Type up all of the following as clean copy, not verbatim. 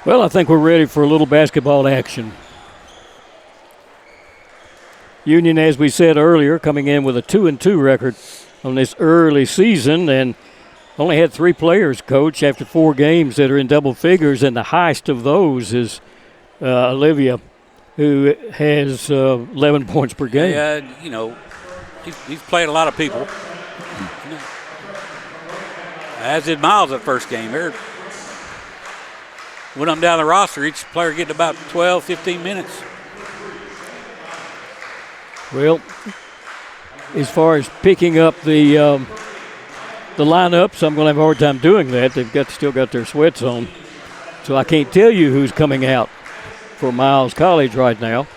Well, I think we're ready for a little basketball action. Union, as we said earlier, coming in with a 2-2 record on this early season, and only had 3 players, Coach, after 4 games that are in double figures, and the highest of those is Olivia, who has 11 points per game. Yeah, he's played a lot of people. As did Miles that first game. When I'm down the roster, each player getting about 12, 15 minutes. Well, as far as picking up the lineups, I'm going to have a hard time doing that. They've still got their sweats on. So I can't tell you who's coming out for Miles College right now.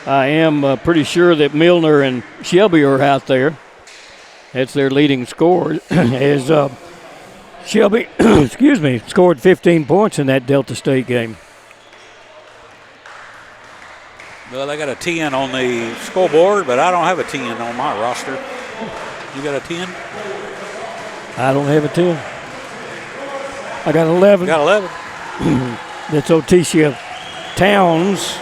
I am pretty sure that Milner and Shelby are out there. That's their leading scorer. As Shelby, scored 15 points in that Delta State game. Well, they got a 10 on the scoreboard, but I don't have a 10 on my roster. You got a 10? I don't have a 10. I got 11. You got 11? That's Otisha Towns.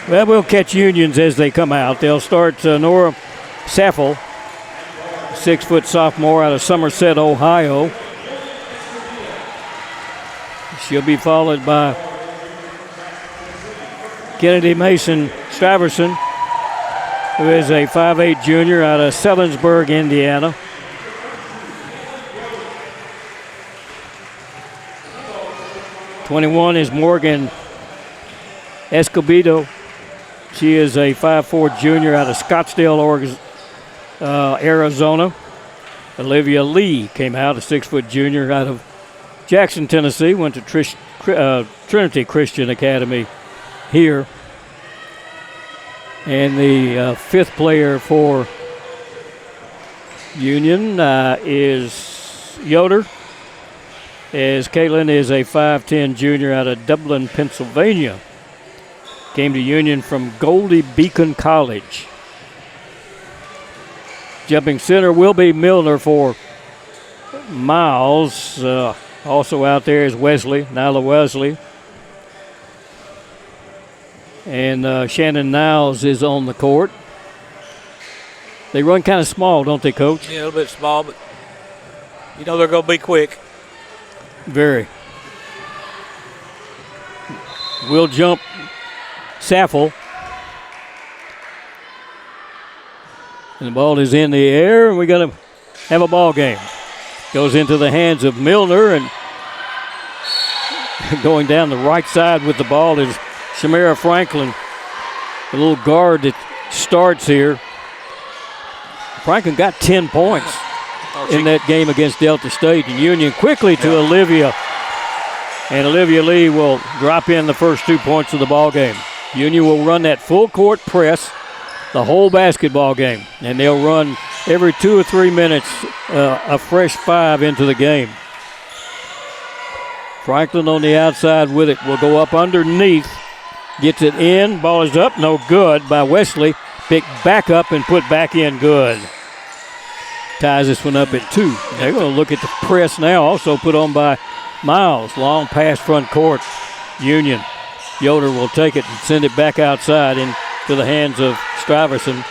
Well, we'll catch Unions as they come out. They'll start Nora Saffel, 6-foot sophomore out of Somerset, Ohio. She'll be followed by Kennedy Mason Straverson, who is a 5'8 junior out of Sellersburg, Indiana. #21 is Morgan Escobedo. She is a 5'4 junior out of Scottsdale, Arizona. Olivia Lee came out, a 6-foot junior out of Jackson, Tennessee. Went to Trinity Christian Academy here. And the 5th player for Union is Yoder, as Caitlin is a 5'10 junior out of Dublin, Pennsylvania. Came to Union from Goldie Beacon College. Jumping center will be Milner for Miles. Also out there is Wesley, Nyla Wesley. And Shannon Niles is on the court. They run kind of small, don't they, Coach? Yeah, a little bit small, but they're going to be quick. Very. We'll jump Saffel. And the ball is in the air, and we're going to have a ball game. Goes into the hands of Milner, and going down the right side with the ball is Shamira Franklin, the little guard that starts here. Franklin got 10 points in that game against Delta State. And Union quickly to Olivia. And Olivia Lee will drop in the first 2 points of the ball game. Union will run that full court press the whole basketball game. And they'll run every 2 or 3 minutes a fresh 5 into the game. Franklin on the outside with it will go up underneath. Gets it in. Ball is up. No good by Wesley. Picked back up and put back in. Good. Ties this one up at 2. They're going to look at the press now. Also put on by Miles. Long pass front court. Union. Yoder will take it and send it back outside into the hands of Straverson.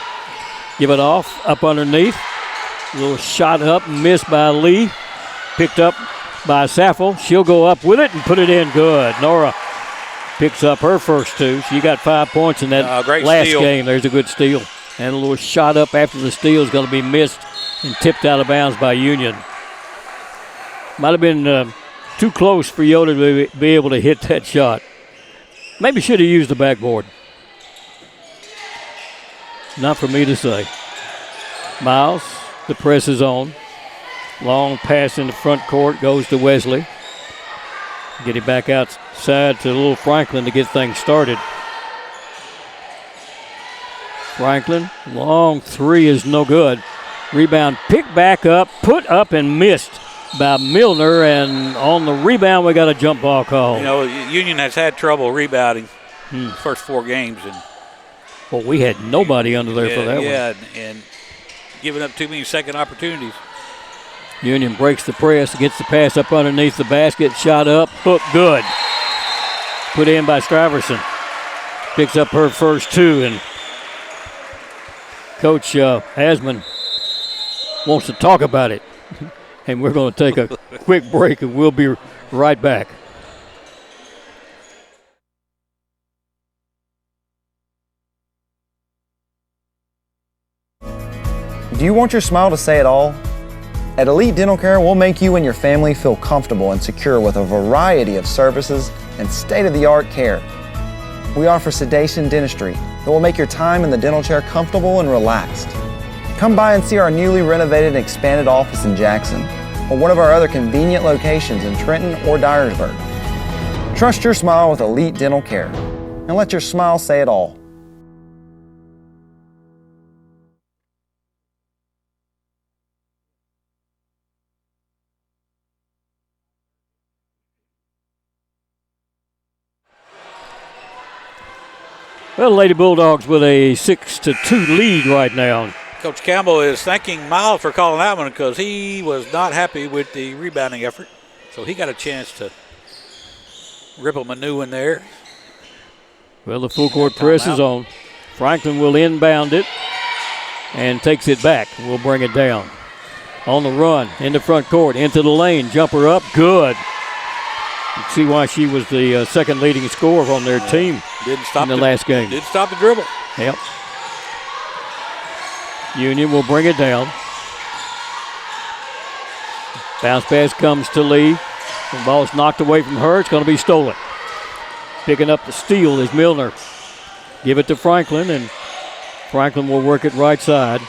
Give it off. Up underneath. A little shot up. Missed by Lee. Picked up by Saffel. She'll go up with it and put it in. Good. Nora picks up her first 2. She got 5 points in that last steal. game. There's a good steal. And a little shot up after the steal is going to be missed and tipped out of bounds by Union. Might have been too close for Yoder to be able to hit that shot. Maybe should have used the backboard. Not for me to say. Miles, the press is on. Long pass in the front court goes to Wesley. Get it back outside to little Franklin to get things started. Franklin, long 3 is no good. Rebound picked back up, put up and missed by Milner. And on the rebound, we got a jump ball call. Union has had trouble rebounding first 4 games. Well, we had nobody under there for that one. Yeah, and giving up too many second opportunities. Union breaks the press, gets the pass up underneath the basket, shot up, hook, good. Put in by Stuyvesant. Picks up her first two, and Coach Hasman wants to talk about it. And we're going to take a quick break, and we'll be right back. Do you want your smile to say it all? At Elite Dental Care, we'll make you and your family feel comfortable and secure with a variety of services and state-of-the-art care. We offer sedation dentistry that will make your time in the dental chair comfortable and relaxed. Come by and see our newly renovated and expanded office in Jackson or one of our other convenient locations in Trenton or Dyersburg. Trust your smile with Elite Dental Care and let your smile say it all. Well, Lady Bulldogs with a 6-2 lead right now. Coach Campbell is thanking Miles for calling that one because he was not happy with the rebounding effort. So he got a chance to rip him a new one there. Well, the full court press is on. Franklin will inbound it and takes it back. We'll bring it down. On the run, in the front court, into the lane, jumper up, good. You can see why she was the second leading scorer on their team in the last game. Didn't stop the dribble. Yep. Union will bring it down. Bounce pass comes to Lee. The ball's knocked away from her. It's going to be stolen. Picking up the steal is Milner. Give it to Franklin, and Franklin will work it right side.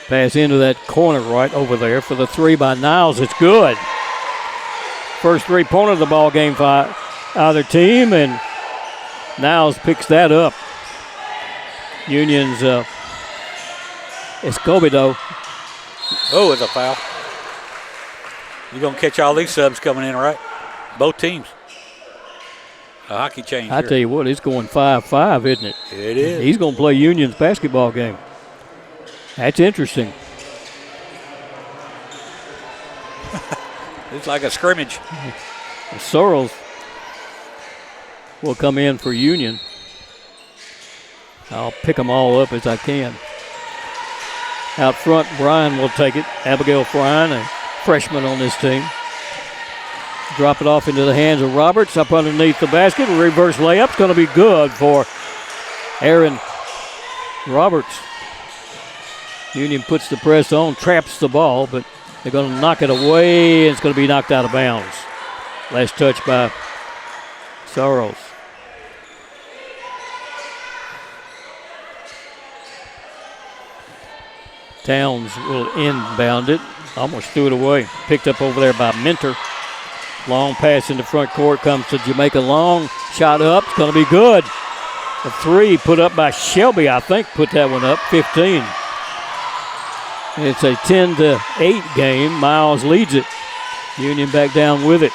Pass into that corner right over there for the three by Niles. It's good. First three-pointer of the ball game for either team, and Niles picks that up. Union's Escobedo. Oh, it's a foul. You're going to catch all these subs coming in, right? Both teams. A hockey change. I tell you what, it's going 5-5, isn't it? It is. He's going to play Union's basketball game. That's interesting. It's like a scrimmage. Sorrells will come in for Union. I'll pick them all up as I can. Out front, Bryan will take it. Abigail Bryan, a freshman on this team. Drop it off into the hands of Roberts up underneath the basket. A reverse layup's going to be good for Aaron Roberts. Union puts the press on, traps the ball, but they're going to knock it away, and it's going to be knocked out of bounds. Last touch by Sorrells. Towns will inbound it. Almost threw it away. Picked up over there by Mentor. Long pass in the front court comes to Jamaica Long. Shot up. It's going to be good. A three put up by Shelby, I think, put that one up. 15. It's a 10-8 game. Miles leads it. Union back down with it.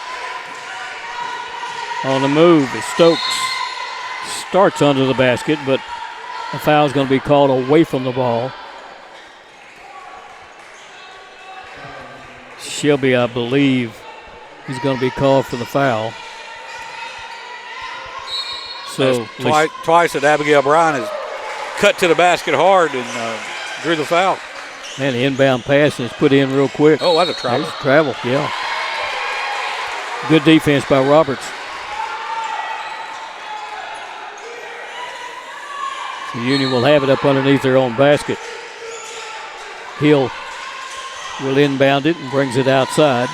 On the move, Stokes starts under the basket, but a foul's going to be called away from the ball. Shelby, I believe, is going to be called for the foul. So twice that Abigail Bryan has cut to the basket hard and drew the foul. Man, the inbound pass is put in real quick. Oh, that's a travel. There's travel, yeah. Good defense by Roberts. The Union will have it up underneath their own basket. Hill will inbound it and brings it outside.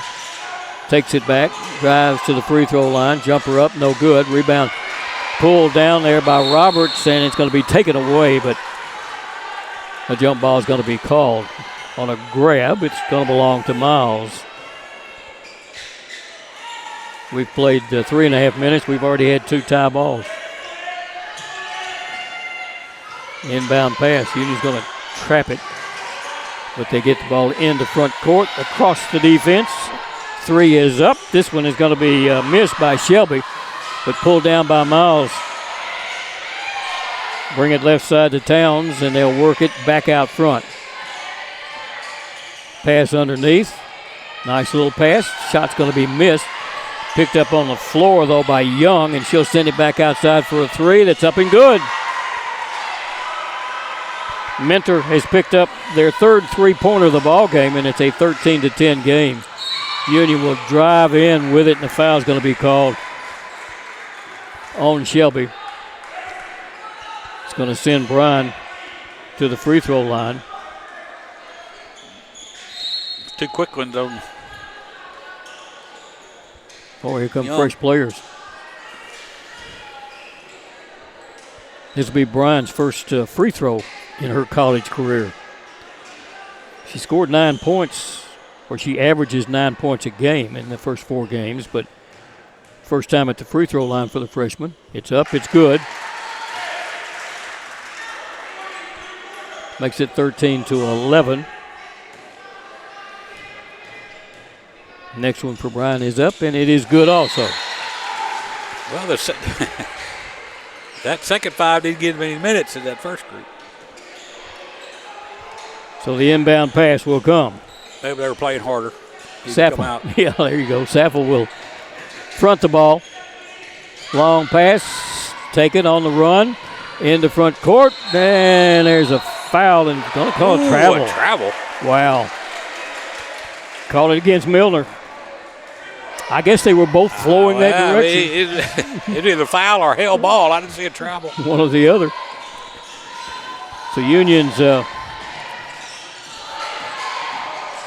Takes it back, drives to the free throw line, jumper up, no good. Rebound pulled down there by Roberts, and it's going to be taken away, but a jump ball is going to be called on a grab. It's going to belong to Miles. We've played 3.5 minutes. We've already had 2 tie balls. Inbound pass. Union's going to trap it, but they get the ball into front court across the defense. 3 is up. This one is going to be missed by Shelby, but pulled down by Miles. Bring it left side to Towns, and they'll work it back out front. Pass underneath. Nice little pass. Shot's going to be missed. Picked up on the floor, though, by Young, and she'll send it back outside for a three. That's up and good. Mentor has picked up their third three-pointer of the ball game, and it's a 13-10 game. Union will drive in with it, and the foul's going to be called on Shelby. It's going to send Bryan to the free throw line. Two quick ones on. Oh, here come Young. fresh players. This will be Bryan's first free throw in her college career. She scored 9 points, or she averages 9 points a game in the first 4 games, but first time at the free throw line for the freshman. It's up, it's good. Makes it 13-11. Next one for Bryan is up, and it is good also. Well, that second five didn't get many minutes in that first group. So the inbound pass will come. Maybe they were playing harder. Saffel, yeah, there you go. Saffel will front the ball. Long pass, taken on the run, into front court, and there's a foul, and going to call it travel. A travel. Wow. Called it against Milner. I guess they were both flowing that direction. It's either foul or hell ball. I didn't see a travel. One or the other. So Union's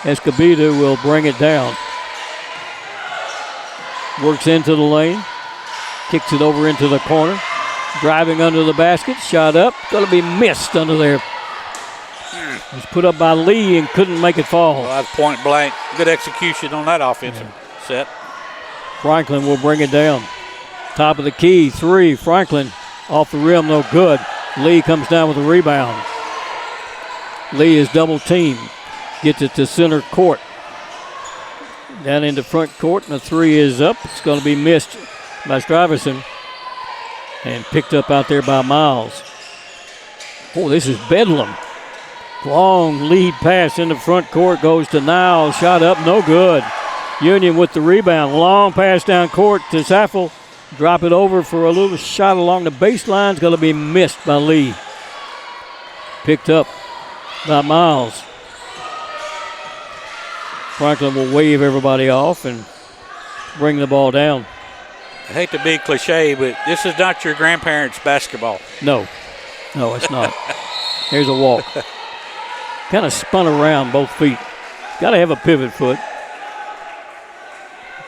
Escobedo will bring it down. Works into the lane. Kicks it over into the corner. Driving under the basket. Shot up. Going to be missed under there. It was put up by Lee and couldn't make it fall. Well, that's point blank. Good execution on that offensive set. Franklin will bring it down. Top of the key, three. Franklin off the rim, no good. Lee comes down with a rebound. Lee is double teamed. Gets it to center court. Down into front court, and the three is up. It's going to be missed by Stuyvesant and picked up out there by Miles. Oh, this is bedlam. Long lead pass in the front court goes to Niles. Shot up, no good. Union with the rebound. Long pass down court to Saffel. Drop it over for a little shot along the baseline. It's going to be missed by Lee. Picked up by Miles. Franklin will wave everybody off and bring the ball down. I hate to be cliche, but this is not your grandparents' basketball. No, it's not. There's a walk. Kind of spun around both feet. Got to have a pivot foot.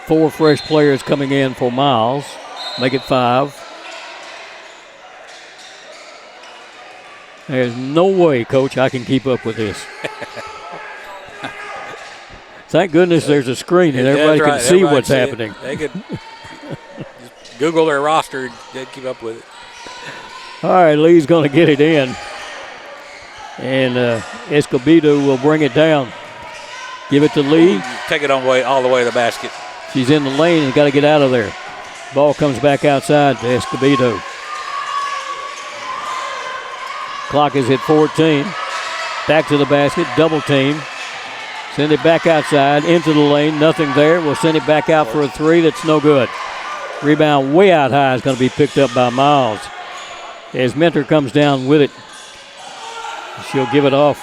4 fresh players coming in for Miles. Make it 5. There's no way, Coach, I can keep up with this. Thank goodness there's a screen and everybody can see what's happening. They could Google their roster and they'd keep up with it. All right, Lee's going to get it in. And Escobedo will bring it down. Give it to Lee. Take it all the way to the basket. She's in the lane and got to get out of there. Ball comes back outside to Escobedo. Clock is at 14. Back to the basket, double team. Send it back outside, into the lane, nothing there. We'll send it back out for a three, that's no good. Rebound way out high is going to be picked up by Miles. As Mentor comes down with it, she'll give it off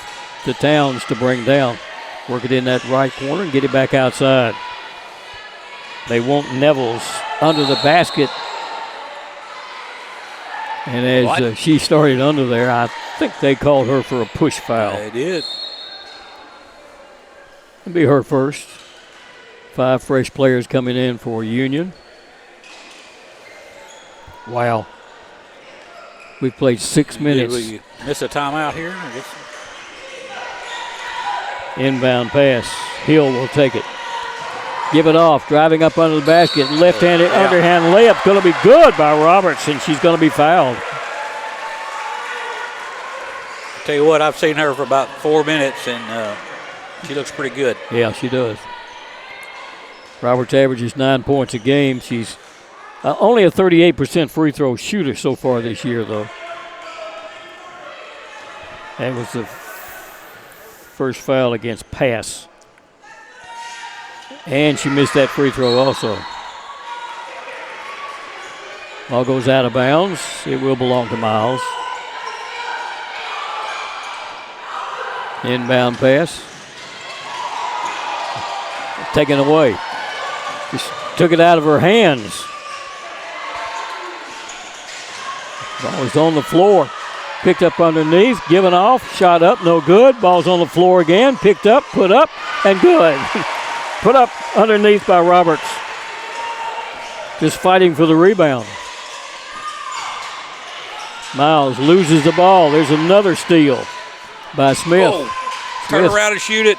to Towns to bring down. Work it in that right corner and get it back outside. They want Nevels under the basket. And as she started under there, I think they called her for a push foul. They did. It'll be her first. 5 fresh players coming in for Union. Wow. We've played 6 minutes. Did we miss a timeout here? I guess. Inbound pass. Hill will take it. Give it off. Driving up under the basket. Left-handed underhand layup. Going to be good by Roberts, and she's going to be fouled. I'll tell you what, I've seen her for about 4 minutes, and she looks pretty good. Yeah, she does. Roberts averages 9 points a game. She's only a 38% free throw shooter so far this year, though. That was the first foul against Pass. And she missed that free throw also. Ball goes out of bounds. It will belong to Miles. Inbound pass. Taken away. Just took it out of her hands. Ball is on the floor. Picked up underneath, given off, shot up, no good. Ball's on the floor again, picked up, put up, and good. Put up underneath by Roberts. Just fighting for the rebound. Miles loses the ball. There's another steal by Smith. Oh, turn around and shoot it.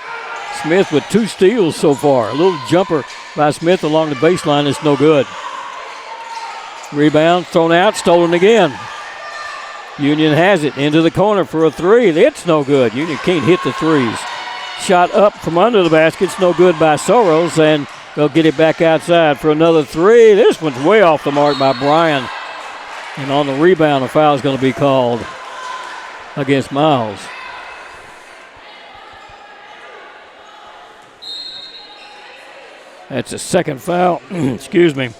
Smith with 2 steals so far. A little jumper by Smith along the baseline is no good. Rebound thrown out, stolen again. Union has it into the corner for a 3. It's no good. Union can't hit the threes. Shot up from under the basket. It's no good by Soros, and they'll get it back outside for another 3. This one's way off the mark by Bryan. And on the rebound, a foul is going to be called against Miles. That's a second foul. Excuse me.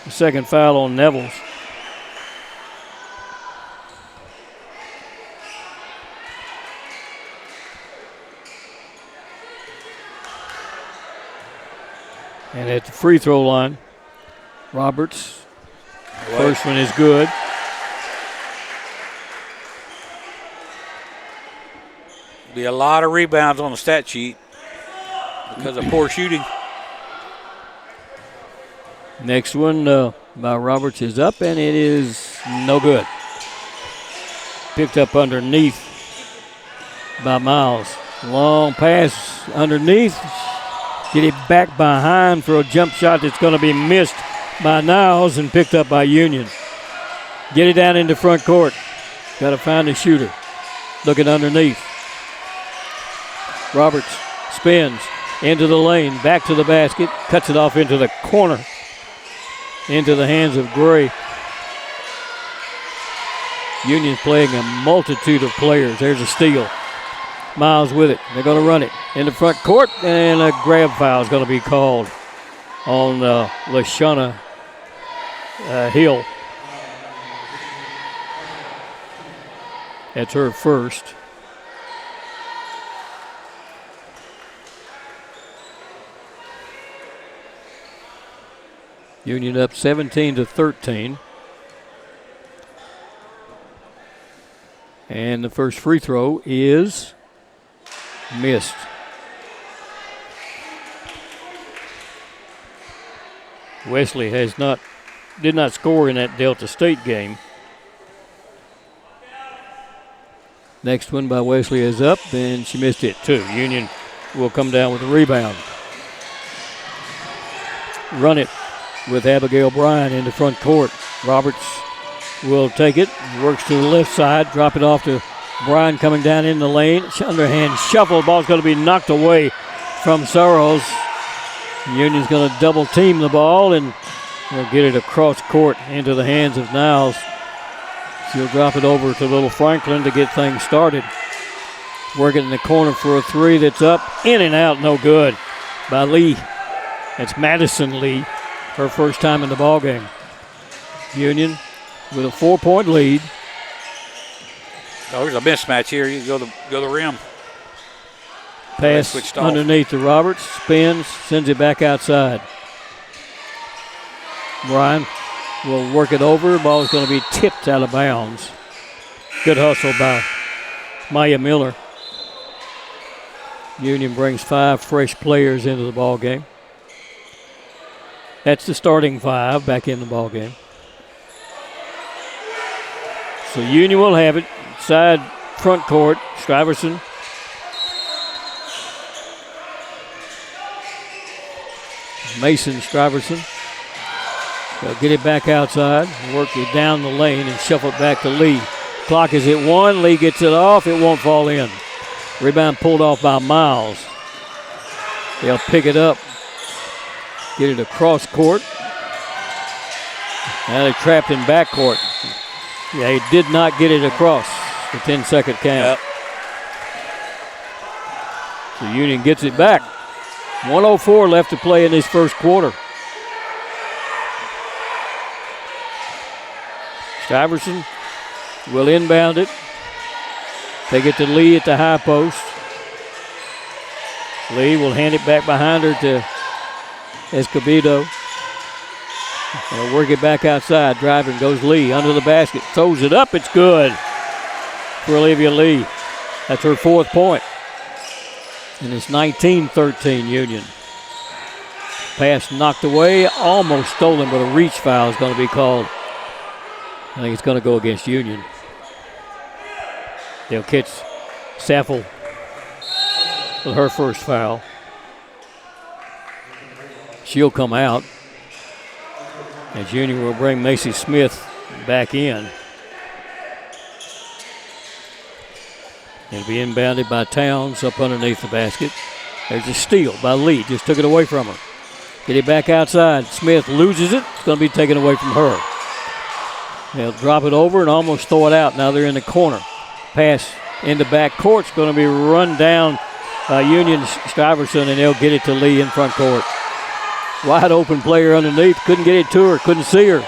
The second foul on Nevels. And at the free throw line, Roberts. First one is good. Be a lot of rebounds on the stat sheet because of poor shooting. Next one by Roberts is up, and it is no good. Picked up underneath by Miles. Long pass underneath. Get it back behind for a jump shot that's going to be missed by Niles and picked up by Union. Get it down into front court. Got to find a shooter. Looking underneath. Roberts spins into the lane, back to the basket, cuts it off into the corner, into the hands of Gray. Union's playing a multitude of players. There's a steal. Miles with it. They're going to run it in the front court, and a grab foul is going to be called on LaShawna Hill. That's her first. Union up 17-13. And the first free throw is missed. Wesley did not score in that Delta State game. Next one by Wesley is up, and she missed it too. Union will come down with a rebound. Run it with Abigail Bryan in the front court. Roberts will take it, works to the left side, drop it off to Bryan coming down in the lane. Underhand shuffle. Ball's going to be knocked away from Soros. Union's going to double team the ball, and they'll get it across court into the hands of Niles. She'll drop it over to Little Franklin to get things started. Working in the corner for a 3 that's up, in and out, no good by Lee. That's Madison Lee, her first time in the ballgame. Union with a 4-point lead. Oh, there's a mismatch here. You go the rim. Pass underneath to Roberts. Spins, sends it back outside. Bryan will work it over. Ball is going to be tipped out of bounds. Good hustle by Maya Miller. Union brings 5 fresh players into the ball game. That's the starting 5 back in the ball game. So Union will have it. Side front court, Stuyvesant. Mason Stuyvesant. They'll get it back outside, work it down the lane, and shuffle it back to Lee. Clock is at 1. Lee gets it off. It won't fall in. Rebound pulled off by Miles. They'll pick it up, get it across court. Now they're trapped in backcourt. Yeah, he did not get it across the 10-second count. Yep. So Union gets it back. 1:04 left to play in this first quarter. Stuyvesant will inbound it. They get to Lee at the high post. Lee will hand it back behind her to Escobedo. They'll work it back outside. Driving goes Lee under the basket. Throws it up. It's good for Olivia Lee. That's her 4th point. And it's 19-13 Union. Pass knocked away. Almost stolen, but a reach foul is going to be called. I think it's going to go against Union. They'll catch Saffel with her first foul. She'll come out. As Union will bring Macy Smith back in. It'll be inbounded by Towns up underneath the basket. There's a steal by Lee. Just took it away from her. Get it back outside. Smith loses it. It's going to be taken away from her. They'll drop it over and almost throw it out. Now they're in the corner. Pass in the back court. It's going to be run down by Union Stuyvesant, and they'll get it to Lee in front court. Wide open player underneath. Couldn't get it to her. Couldn't see her.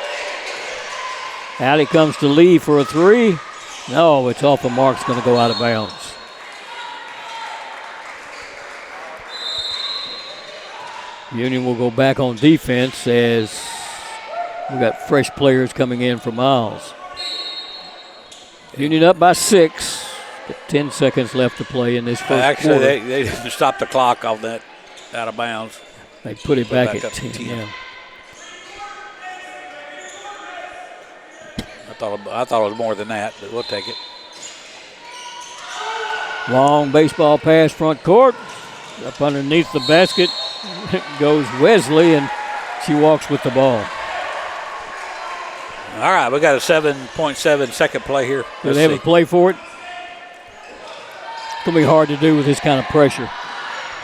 Out it comes to Lee for a 3. No, it's off the mark. It's going to go out of bounds. Union will go back on defense as we got fresh players coming in for Miles. Union up by 6. 10 seconds left to play in this first quarter. They didn't stop the clock off that out of bounds. They put it back at 10. Yeah. I thought it was more than that, but we'll take it. Long baseball pass front court. Up underneath the basket goes Wesley, and she walks with the ball. All right, we got a 7.7 second play here. Do they have a play for it? It's going to be hard to do with this kind of pressure.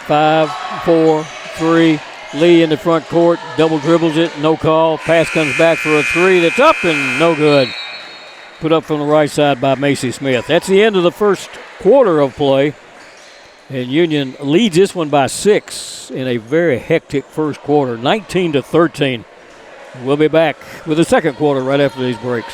5, 4, 3. Lee in the front court, double dribbles it, no call. Pass comes back for a 3 that's up and no good. Put up from the right side by Macy Smith. That's the end of the first quarter of play. And Union leads this one by 6 in a very hectic first quarter, 19-13. We'll be back with the second quarter right after these breaks.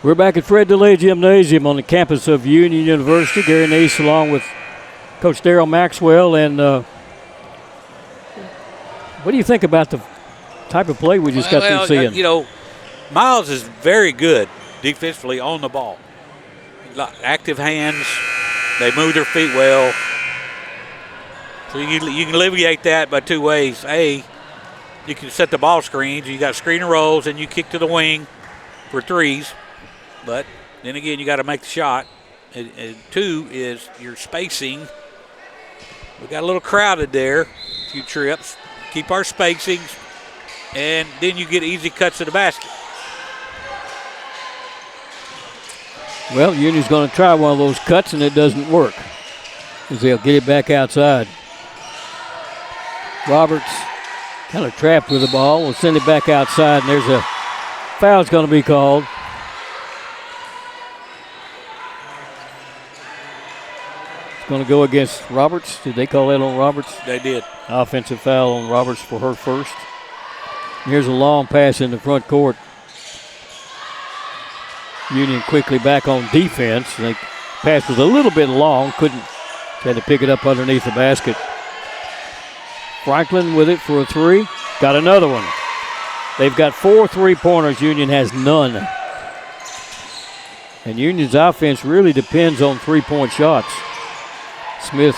We're back at Fred DeLay Gymnasium on the campus of Union University. Gary Neese along with Coach Darryl Maxwell. And what do you think about the type of play we just got through seeing? You know, Miles is very good defensively on the ball. Active hands. They move their feet well. So you can alleviate that by 2 ways. A, you can set the ball screens. You got screen and rolls, and you kick to the wing for 3s. But then again, you got to make the shot. And 2 is your spacing. We got a little crowded there, a few trips. Keep our spacings, and then you get easy cuts to the basket. Well, Union's going to try one of those cuts, and it doesn't work, as they'll get it back outside. Roberts kind of trapped with the ball. We'll send it back outside, and there's a foul's going to be called. Going to go against Roberts. Did they call that on Roberts? They did. Offensive foul on Roberts for her first. Here's a long pass in the front court. Union quickly back on defense. The pass was a little bit long. Had to pick it up underneath the basket. Franklin with it for a three. Got another one. They've got 4 3-pointers. Union has none. And Union's offense really depends on 3-point shots. Smith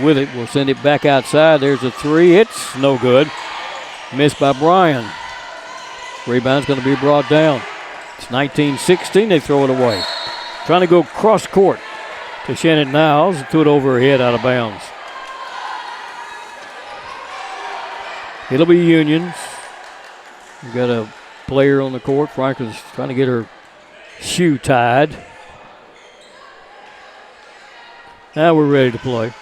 with it will send it back outside. There's a three. It's no good. Missed by Bryan. Rebound's going to be brought down. It's 19-16. They throw it away. Trying to go cross court to Shannon Niles. Threw it over her head out of bounds. It'll be Union's. We've got a player on the court. Franklin's trying to get her shoe tied. Now we're ready to play.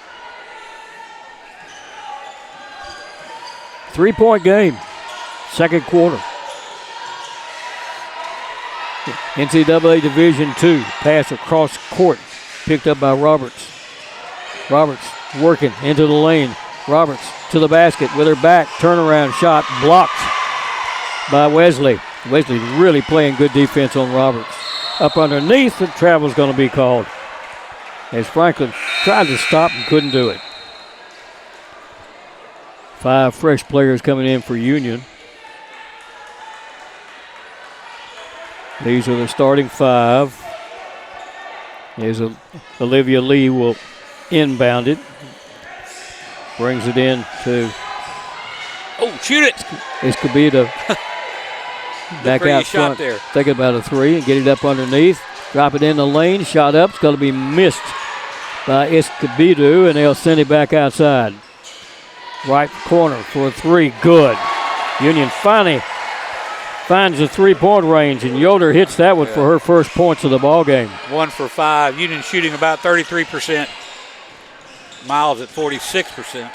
3-point game. Second quarter. NCAA Division II. Pass across court. Picked up by Roberts. Roberts working into the lane. Roberts to the basket with her back. Turnaround shot blocked by Wesley. Wesley really playing good defense on Roberts. Up underneath, the travel's going to be called. As Franklin tried to stop and couldn't do it. 5 fresh players coming in for Union. These are the starting 5. Here's Olivia Lee will inbound it. Brings it in to. Oh, shoot it! Escobedo. Back out front. There. Thinking about a three and get it up underneath. Drop it in the lane. Shot up. It's going to be missed by Escobedo, and they'll send it back outside. Right corner for a three. Good. Union finally finds the 3-point range, and Yoder hits that one for her first points of the ball game. 1 for 5. Union shooting about 33%. Miles at 46%.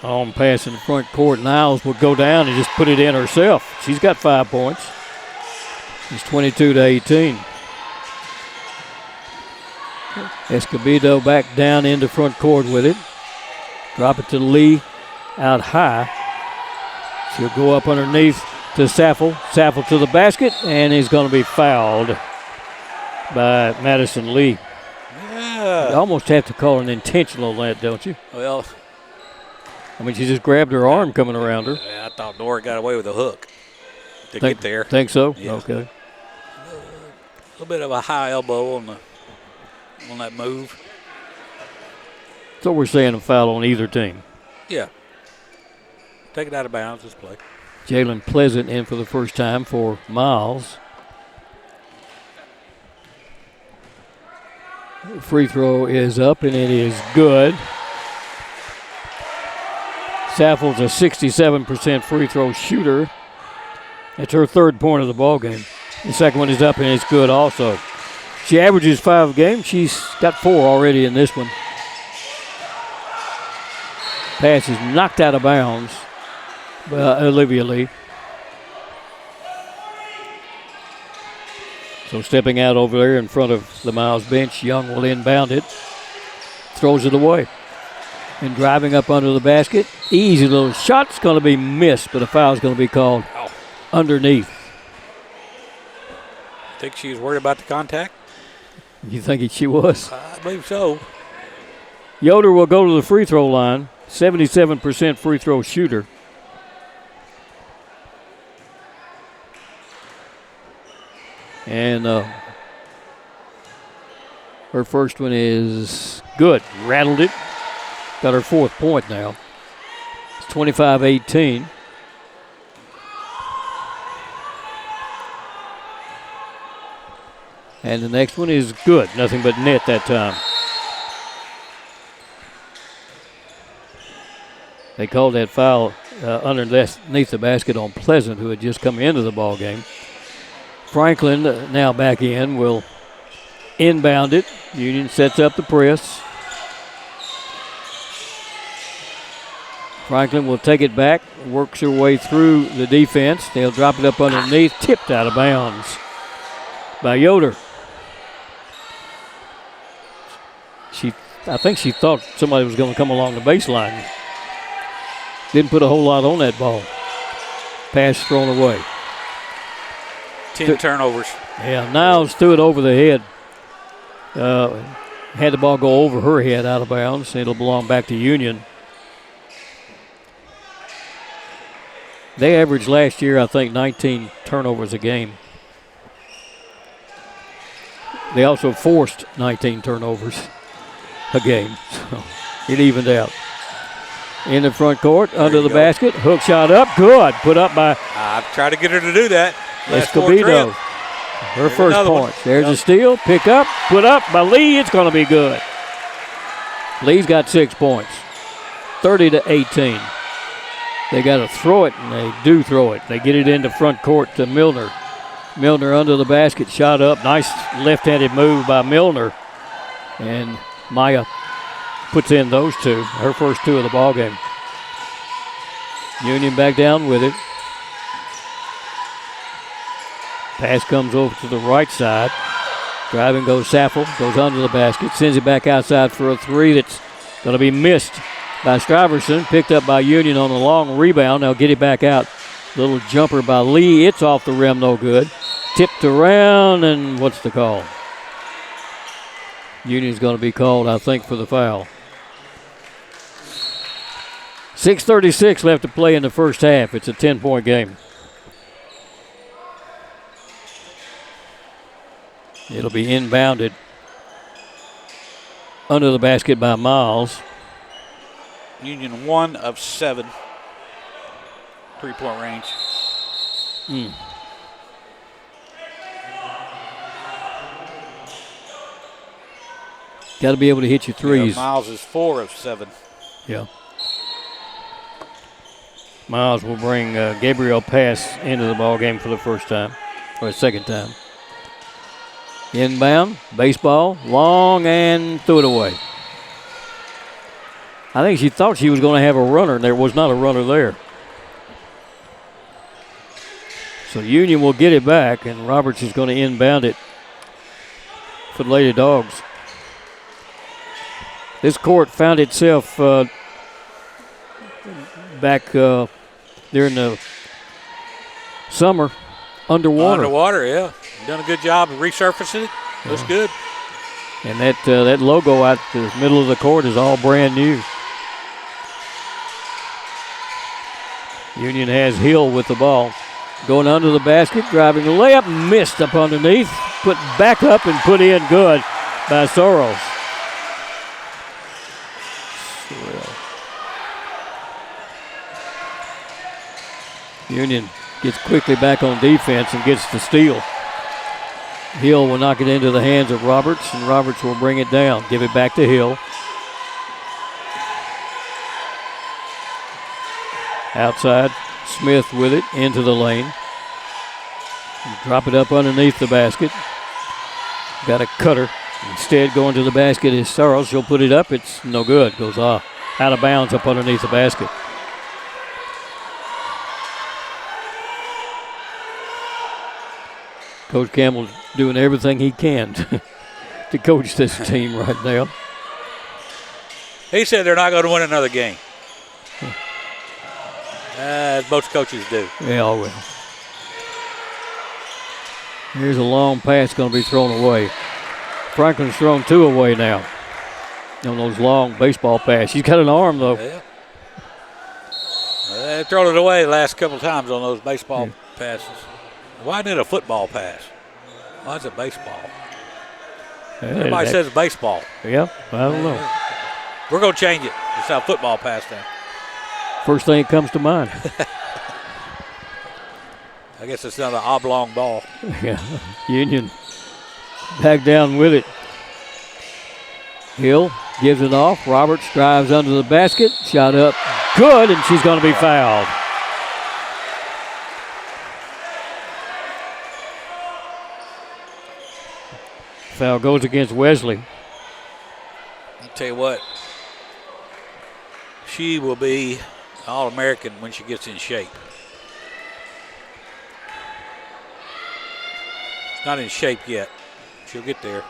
On pass in the front court. Niles will go down and just put it in herself. She's got 5 points. It's 22-18. Escobedo back down into front court with it. Drop it to Lee out high. She'll go up underneath to Saffel. Saffel to the basket, and he's going to be fouled by Madison Lee. Yeah. You almost have to call an intentional that, don't you? Well, I mean, she just grabbed her arm coming around her. I thought Nora got away with a hook to get there. Think so? Yeah. Okay. A little bit of a high elbow on that move. So we're saying a foul on either team. Yeah. Take it out of bounds. Let's play. Jalen Pleasant in for the first time for Miles. The free throw is up, and it is good. Saffel's a 67% free throw shooter. It's her 3rd point of the ball game. The second one is up, and it's good also. She averages 5 a game. She's got 4 already in this one. Pass is knocked out of bounds by Olivia Lee. So stepping out over there in front of the Miles bench, Young will inbound it. Throws it away. And driving up under the basket. Easy little shot. It's going to be missed, but a foul is going to be called underneath. Think she was worried about the contact? You think she was? I believe so. Yoder will go to the free throw line. 77% free throw shooter. And her first one is good. Rattled it. Got her 4th point now. It's 25-18. And the next one is good. Nothing but net that time. They called that foul underneath the basket on Pleasant, who had just come into the ball game. Franklin now back in, will inbound it. Union sets up the press. Franklin will take it back, works her way through the defense. They'll drop it up underneath, tipped out of bounds by Yoder. I think she thought somebody was going to come along the baseline. Didn't put a whole lot on that ball. Pass thrown away. 10 turnovers. Yeah, Niles threw it over the head. Had the ball go over her head out of bounds. It'll belong back to Union. They averaged last year, I think, 19 turnovers a game. They also forced 19 turnovers a game. So it evened out. In the front court, under the basket. Hook shot up. Good. Put up by I tried to get her to do that. Escobedo. Her first point. There's a steal. Pick up. Put up by Lee. It's going to be good. Lee's got 6 points. 30-18. They got to throw it, and they do throw it. They get it into front court to Milner. Milner under the basket, shot up. Nice left-handed move by Milner. And Maya puts in those 2, her first 2 of the ball game. Union back down with it. Pass comes over to the right side. Driving goes Saffel, goes under the basket, sends it back outside for a 3 that's going to be missed by Stuyvesant. Picked up by Union on a long rebound. They'll get it back out. Little jumper by Lee. It's off the rim, no good. Tipped around, and what's the call? Union's going to be called, I think, for the foul. 6:36 left to play in the first half. It's a 10-point game. It'll be inbounded under the basket by Miles. Union 1 of 7. 3-point range. Got to be able to hit your threes. Yeah, Miles is 4 of 7. Yeah. Miles will bring Gabriel Pass into the ball game for the first time, or the second time. Inbound, baseball, long, and threw it away. I think she thought she was going to have a runner, and there was not a runner there. So Union will get it back, and Roberts is going to inbound it for the Lady Dogs. This court found itself back during the summer underwater. Underwater, yeah. Done a good job of resurfacing it. Looks good. And that logo out the middle of the court is all brand new. Union has Hill with the ball. Going under the basket, driving the layup, missed up underneath. Put back up and put in good by Soros. Union gets quickly back on defense and gets the steal. Hill will knock it into the hands of Roberts, and Roberts will bring it down. Give it back to Hill. Outside, Smith with it into the lane. Drop it up underneath the basket. Got a cutter. Instead, going to the basket is Soros. She'll put it up. It's no good. Goes out of bounds up underneath the basket. Coach Campbell doing everything he can to coach this team right now. He said they're not going to win another game. As most coaches do. Yeah, well. Here's a long pass going to be thrown away. Franklin's thrown 2 away now on those long baseball passes. He's got an arm, though. Yeah. They've thrown it away the last couple times on those baseball passes. Why isn't it a football pass? Why is it baseball? Everybody says baseball. Yeah, I don't know. We're going to change it. It's how football pass now. First thing that comes to mind. I guess it's not an oblong ball. Yeah, Union back down with it. Hill gives it off. Roberts drives under the basket. Shot up. Good, and she's going to be fouled. Foul goes against Wesley. I'll tell you what. She will be All-American when she gets in shape. She's not in shape yet. She'll get there.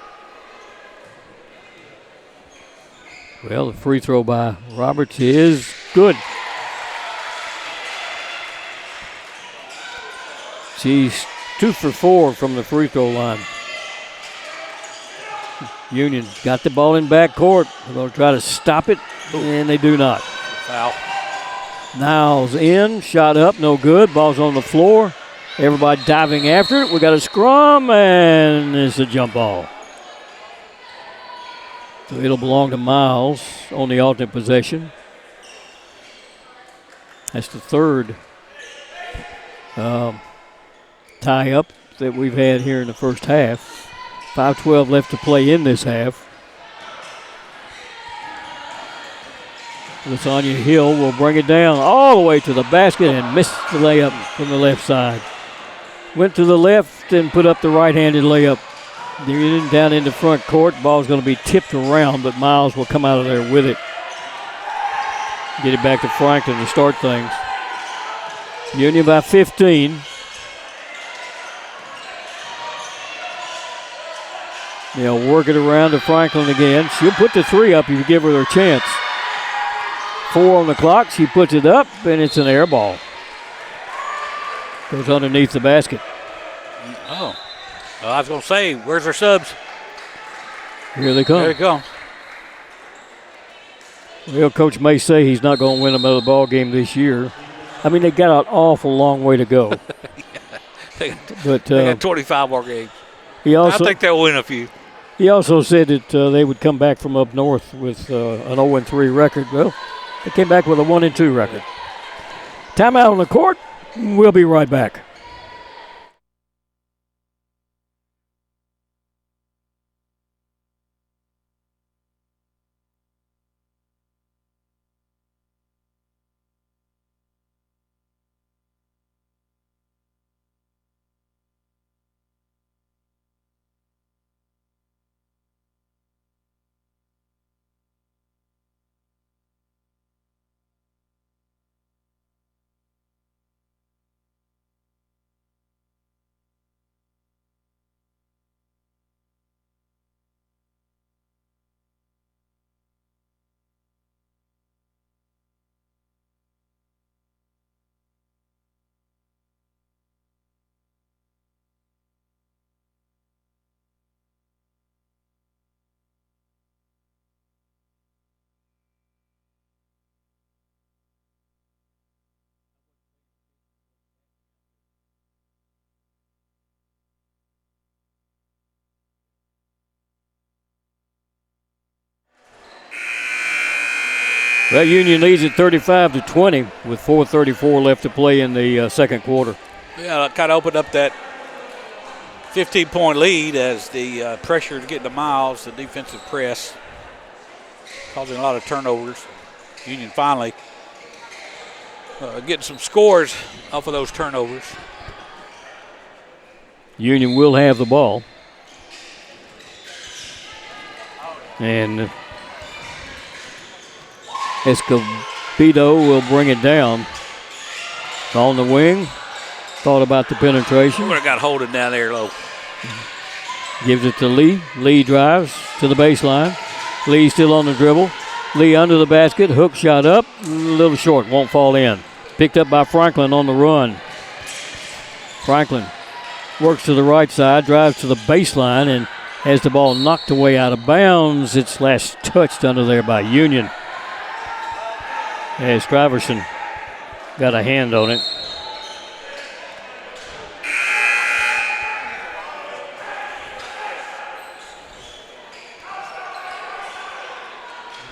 Well, the free throw by Roberts is good. She's 2 for 4 from the free throw line. Union got the ball in backcourt. They're going to try to stop it, and they do not. Foul. Niles in, shot up, no good. Ball's on the floor. Everybody diving after it. We got a scrum, and it's a jump ball. So it'll belong to Miles on the alternate possession. That's the third tie-up that we've had here in the first half. 5:12 left to play in this half. Lasagna Hill will bring it down all the way to the basket and missed the layup from the left side. Went to the left and put up the right-handed layup. They're down in the front court. Ball's going to be tipped around, but Miles will come out of there with it. Get it back to Franklin to start things. Union by 15. They'll work it around to Franklin again. She'll put the 3 up if you give her a chance. 4 on the clock. She puts it up, and it's an air ball. Goes underneath the basket. Oh. Well, I was going to say, where's our subs? Here they come. There they come. Well, Coach may say he's not going to win another ball game this year. I mean, they got an awful long way to go. They But got 25 more games. I I think they'll win a few. He also said that they would come back from up north with an 0-3 record. Well, they came back with a 1-2 record. Timeout on the court. We'll be right back. Well, Union leads at 35-20 with 4:34 left to play in the second quarter. Yeah, it kind of opened up that 15-point lead as the pressure to get to Miles, the defensive press, causing a lot of turnovers. Union finally getting some scores off of those turnovers. Union will have the ball. And Escobedo will bring it down. On the wing. Thought about the penetration. Would have got holding down there low. Gives it to Lee. Lee drives to the baseline. Lee still on the dribble. Lee under the basket. Hook shot up. A little short. Won't fall in. Picked up by Franklin on the run. Franklin works to the right side. Drives to the baseline and has the ball knocked away out of bounds. It's last touched under there by Union. As Stuyvesant got a hand on it.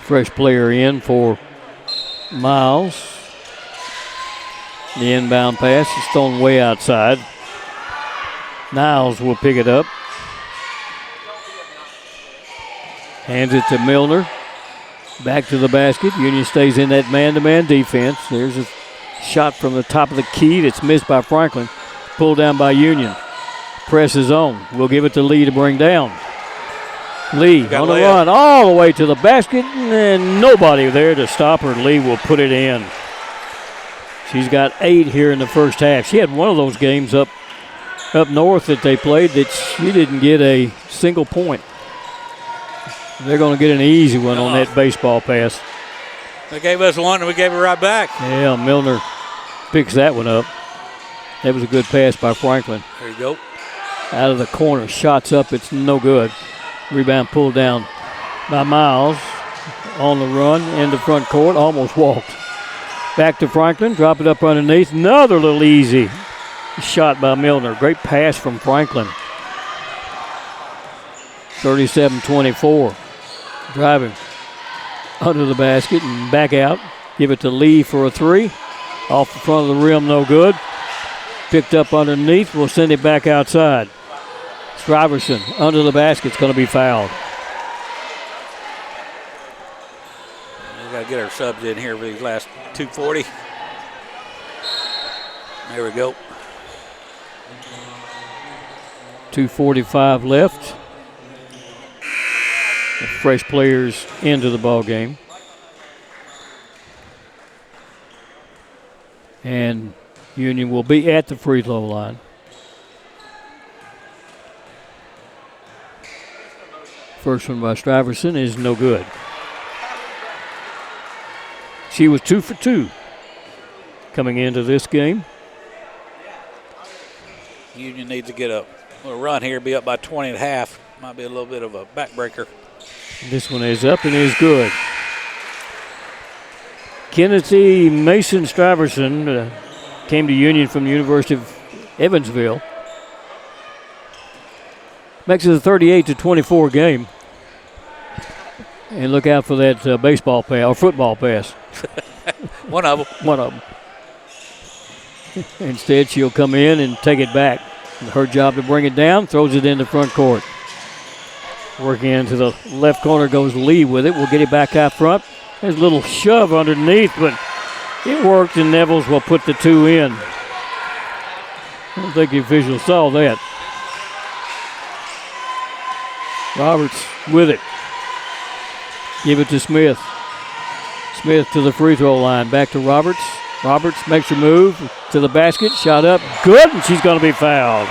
Fresh player in for Miles. The inbound pass is thrown way outside. Niles will pick it up. Hands it to Milner. Back to the basket. Union stays in that man-to-man defense. There's a shot from the top of the key that's missed by Franklin. Pulled down by Union. Press is on. We'll give it to Lee to bring down. Lee on the run all the way to the basket, and nobody there to stop her. Lee will put it in. She's got 8 here in the first half. She had one of those games up north that they played that she didn't get a single point. They're going to get an easy one on that baseball pass. They gave us one, and we gave it right back. Yeah, Milner picks that one up. That was a good pass by Franklin. There you go. Out of the corner, shots up, it's no good. Rebound pulled down by Miles. On the run, in the front court, almost walked. Back to Franklin, drop it up underneath. Another little easy shot by Milner. Great pass from Franklin. 37-24. Driving under the basket and back out. Give it to Lee for a three. Off the front of the rim, no good. Picked up underneath. We'll send it back outside. Stuyvesant under the basket. It's going to be fouled. We got to get our subs in here for these last 2:40. There we go. 2:45 left. The fresh players into the ball game. And Union will be at the free throw line. First one by Stuyvesant is no good. She was 2 for 2 coming into this game. Union needs to get a little run here, be up by 20 and a half. Might be a little bit of a backbreaker. This one is up and is good. Kennedy Mason Stuyvesant came to Union from the University of Evansville. Makes it a 38-24 game. And look out for that baseball pass or football pass. One of them. One of them. Instead, she'll come in and take it back. Her job to bring it down, throws it in the front court. Working into the left corner goes Lee with it. We'll get it back out front. There's a little shove underneath, but it worked, and Nevels will put the two in. I don't think the officials saw that. Roberts with it. Give it to Smith. Smith to the free throw line. Back to Roberts. Roberts makes her move to the basket. Shot up. Good, and she's going to be fouled.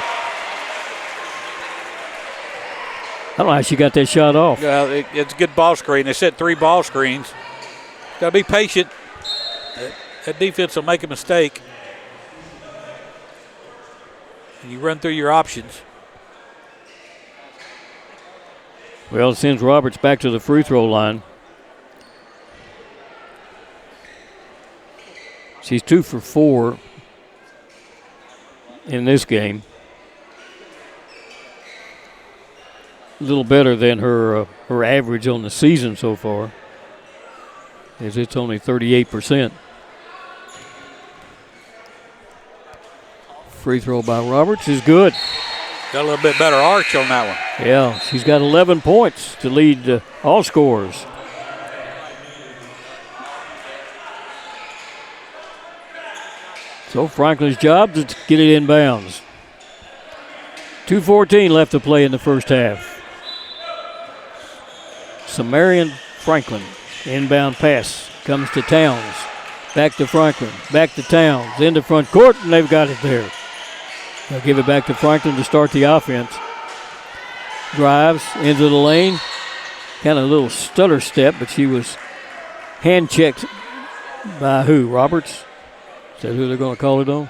I don't know how she got that shot off. It's a good ball screen. They set 3 ball screens. Got to be patient. That defense will make a mistake. You run through your options. Well, it sends Roberts back to the free throw line. She's 2 for 4 in this game. A little better than her average on the season so far, as it's only 38%. Free throw by Roberts is good. Got a little bit better arch on that one. Yeah, she's got 11 points to lead all scorers. So Franklin's job is to get it inbounds. 2:14 left to play in the first half. Samarian Franklin, inbound pass, comes to Towns. Back to Franklin, back to Towns, into front court, and they've got it there. They'll give it back to Franklin to start the offense. Drives into the lane. Kind of a little stutter step, but she was hand-checked by who? Roberts? Is that who they're going to call it on?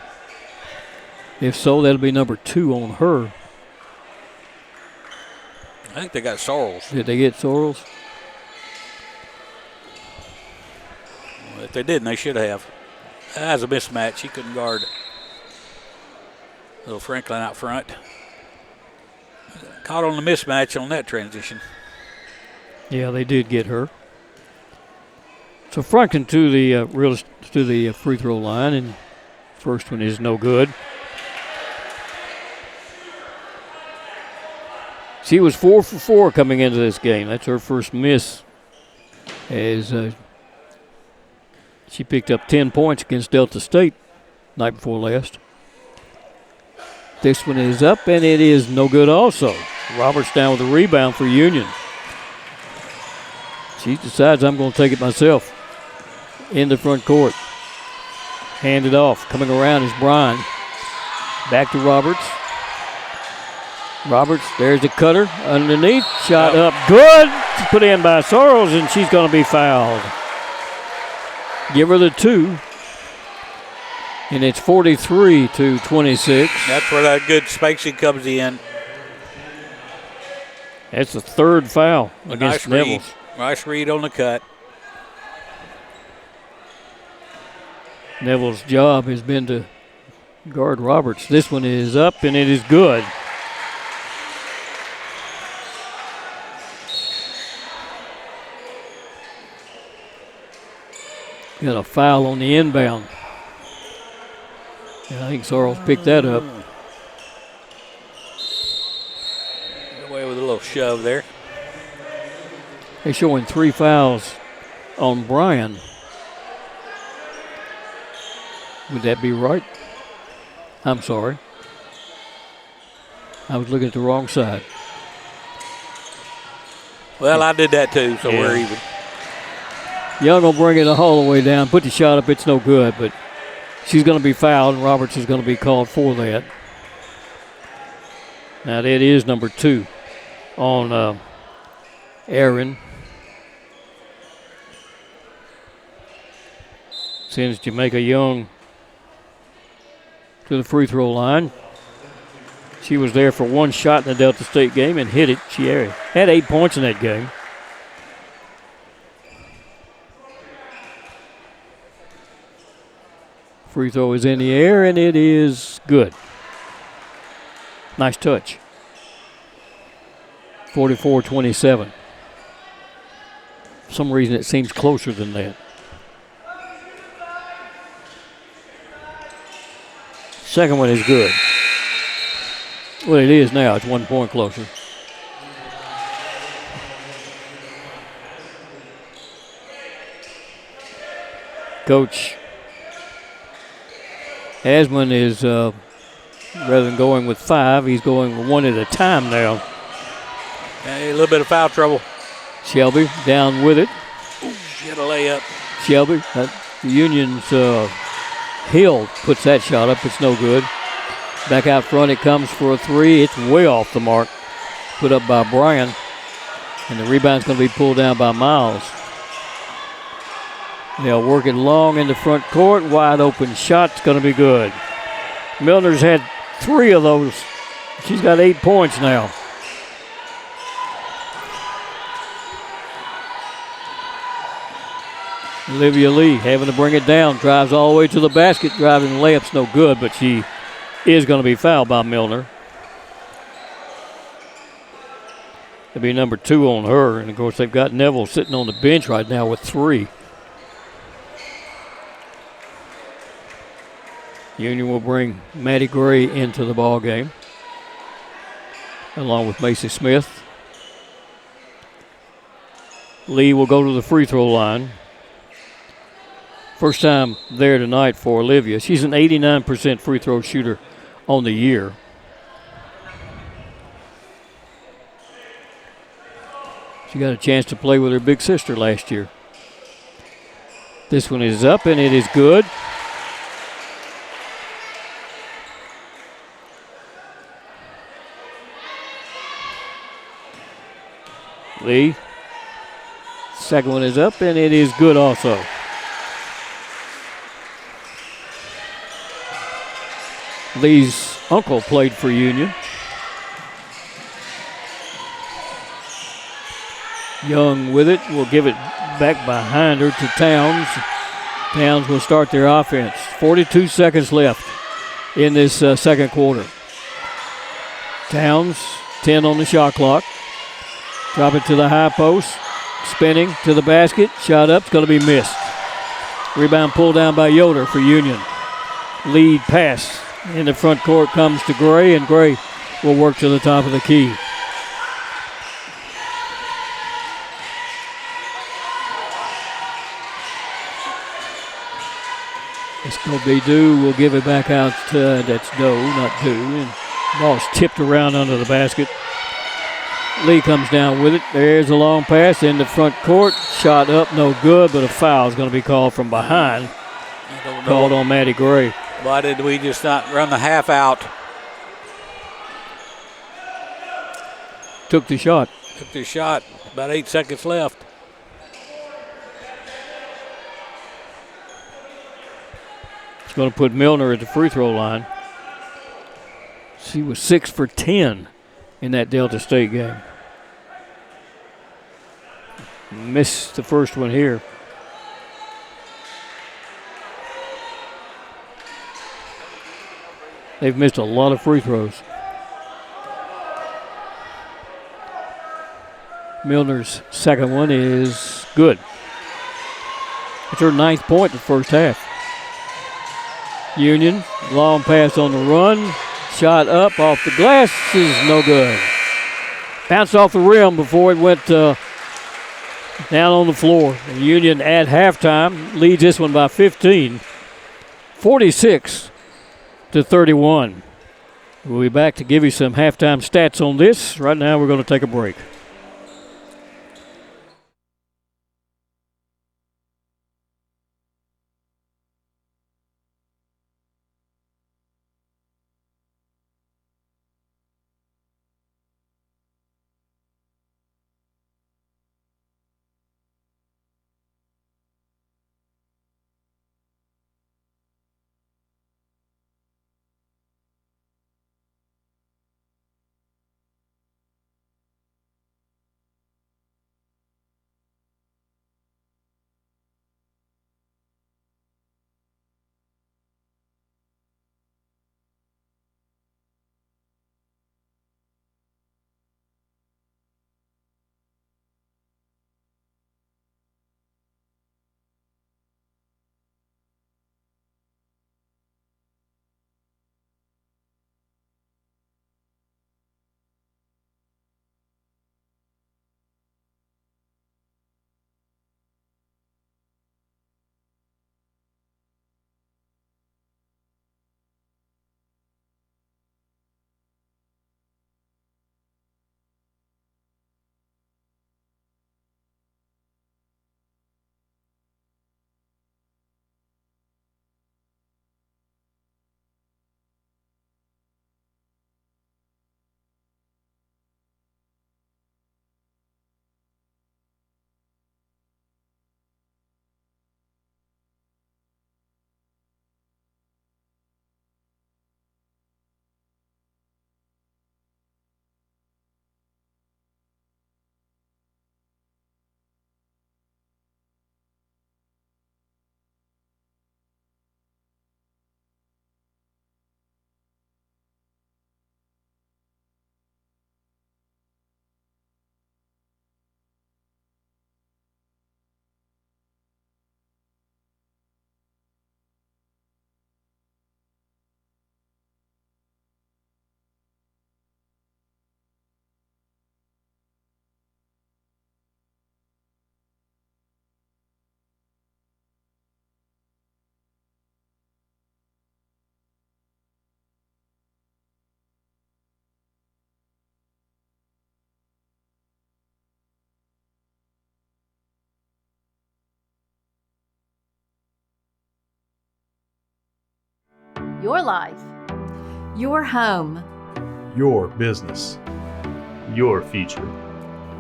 If so, that'll be number 2 on her. I think they got Sorrells. Did they get Sorrells? Well, if they didn't, they should have. That was a mismatch. He couldn't guard. Little Franklin out front. Caught on the mismatch on that transition. Yeah, they did get her. So Franklin to the free throw line, and first one is no good. She was 4 for 4 coming into this game. That's her first miss, as she picked up 10 points against Delta State night before last. This one is up, and it is no good also. Roberts down with a rebound for Union. She decides, I'm going to take it myself. In the front court. Hand it off. Coming around is Bryan. Back to Roberts. Roberts, there's the cutter. Underneath. Shot up. Good. Put in by Sorrells, and she's going to be fouled. Give her the 2. And it's 43-26. That's where that good spacing comes in. That's the third foul against Neville. Nice read on the cut. Neville's job has been to guard Roberts. This one is up, and it is good. Got a foul on the inbound. And I think Sorrells picked that up. Away with a little shove there. They're showing 3 fouls on Bryan. Would that be right? I'm sorry. I was looking at the wrong side. Well, I did that too, so we're even. Young will bring it all the way down, put the shot up, it's no good, but she's going to be fouled, and Roberts is going to be called for that. Now, that is number 2 on Aaron. Sends Jamaica Young to the free throw line. She was there for 1 shot in the Delta State game and hit it. She had 8 points in that game. Free throw is in the air, and it is good. Nice touch. 44-27. For some reason, it seems closer than that. Second one is good. Well, it is now. It's 1 point closer. Coach Asman is, rather than going with 5, he's going with 1 at a time now. A little bit of foul trouble. Shelby down with it. Ooh, she had a layup. Shelby, the Union's Hill puts that shot up. It's no good. Back out front, it comes for a 3. It's way off the mark. Put up by Bryan. And the rebound's going to be pulled down by Miles. They'll work it long in the front court. Wide open shot's going to be good. Milner's had 3 of those. She's got 8 points now. Olivia Lee having to bring it down. Drives all the way to the basket. Driving the layup's no good, but she is going to be fouled by Milner. It'll be number 2 on her. And, of course, they've got Neville sitting on the bench right now with 3. Union will bring Maddie Gray into the ball game, along with Macy Smith. Lee will go to the free throw line. First time there tonight for Olivia. She's an 89% free throw shooter on the year. She got a chance to play with her big sister last year. This one is up, and it is good. Lee. Second one is up, and it is good also. Lee's uncle played for Union. Young with it. Will give it back behind her to Towns. Towns will start their offense. 42 seconds left in this second quarter. Towns, 10 on the shot clock. Drop it to the high post. Spinning to the basket. Shot up. It's going to be missed. Rebound pulled down by Yoder for Union. Lead pass in the front court comes to Gray, and Gray will work to the top of the key. It's going to be Dew. We'll give it back out to, that's Doe, not Dew. And the ball's tipped around under the basket. Lee comes down with it. There's a long pass in the front court. Shot up, no good, but a foul is going to be called from behind. Called on Maddie Gray. Why did we just not run the half out? Took the shot. Took the shot. About 8 seconds left. It's going to put Milner at the free throw line. She was 6 for 10 in that Delta State game. Missed the first one here. They've missed a lot of free throws. Milner's second one is good. It's her 9th point in the first half. Union, long pass on the run. Shot up off the glass is no good. Bounced off the rim before it went down on the floor. And Union at halftime leads this one by 15. 46-31. We'll be back to give you some halftime stats on this. Right now we're going to take a break. Your life. Your home. Your business. Your future.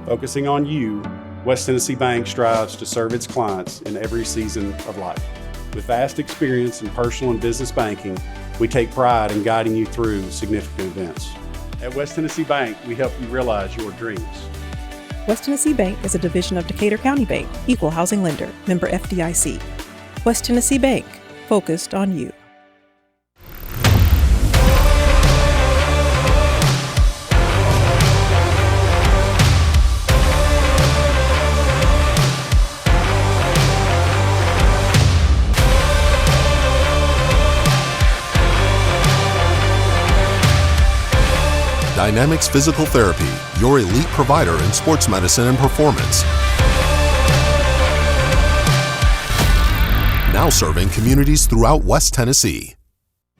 Focusing on you, West Tennessee Bank strives to serve its clients in every season of life. With vast experience in personal and business banking, we take pride in guiding you through significant events. At West Tennessee Bank, we help you realize your dreams. West Tennessee Bank is a division of Decatur County Bank, equal housing lender, member FDIC. West Tennessee Bank, focused on you. Dynamics Physical Therapy, your elite provider in sports medicine and performance. Now serving communities throughout West Tennessee.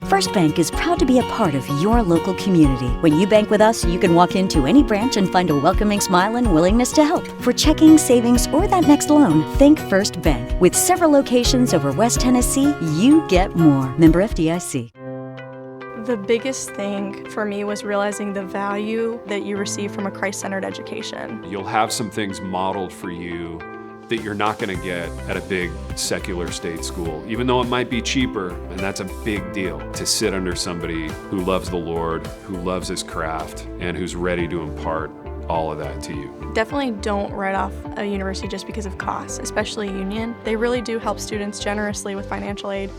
First Bank is proud to be a part of your local community. When you bank with us, you can walk into any branch and find a welcoming smile and willingness to help. For checking, savings, or that next loan, think First Bank. With several locations over West Tennessee, you get more. Member FDIC. The biggest thing for me was realizing the value that you receive from a Christ-centered education. You'll have some things modeled for you that you're not going to get at a big secular state school, even though it might be cheaper, and that's a big deal to sit under somebody who loves the Lord, who loves his craft, and who's ready to impart all of that to you. Definitely don't write off a university just because of costs, especially Union. They really do help students generously with financial aid.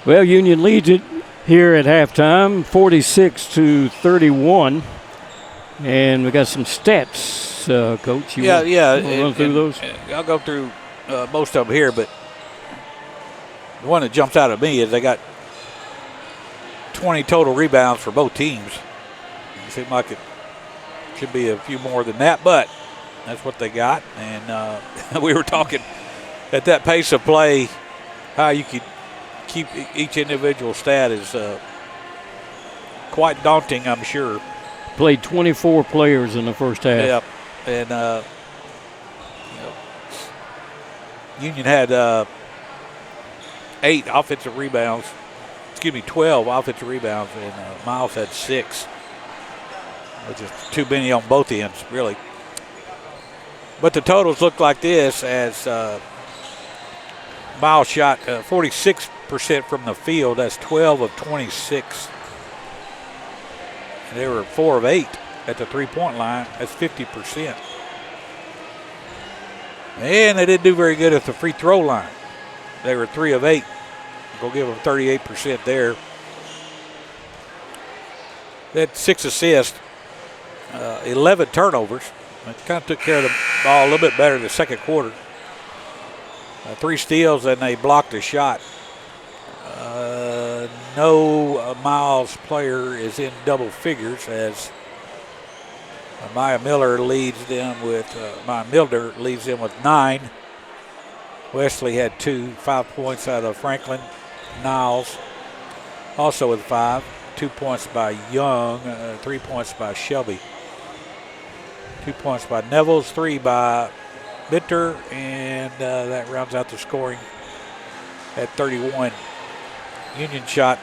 Well, Union leads it here at halftime, 46-31. And we got some stats, Coach. You want to run through those? I'll go through most of them here, but the one that jumps out at me is they got 20 total rebounds for both teams. It seemed like it should be a few more than that, but that's what they got. And we were talking at that pace of play, how you could keep each individual stat is quite daunting, I'm sure. Played 24 players in the first half. Yep. And Union had 12 offensive rebounds, and Miles had 6, which is too many on both ends, really. But the totals look like this as Miles shot 46% from the field. That's 12 of 26. And they were 4 of 8 at the three-point line. That's 50%. And they didn't do very good at the free throw line. They were 3 of 8. Go give them 38% there. They had 6 assists, 11 turnovers. They kind of took care of the ball a little bit better in the second quarter. 3 steals, and they blocked a shot. No Miles player is in double figures as Maya Milder leads them with 9. Wesley had 5 points out of Franklin. Niles also with 5. 2 points by Young, 3 points by Shelby. 2 points by Nevels, 3 by Bitter, and that rounds out the scoring at 31. Union shot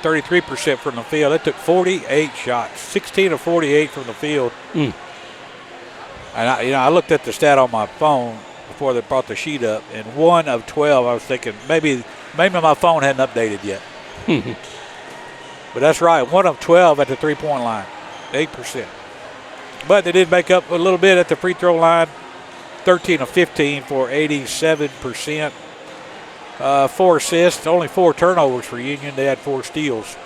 33% from the field. They took 48 shots, 16 of 48 from the field. And I looked at the stat on my phone before they brought the sheet up, and 1 of 12. I was thinking maybe my phone hadn't updated yet. But that's right, 1 of 12 at the three-point line, 8%. But they did make up a little bit at the free throw line, 13 of 15 for 87%. 4 assists, only 4 turnovers for Union. They had 4 steals.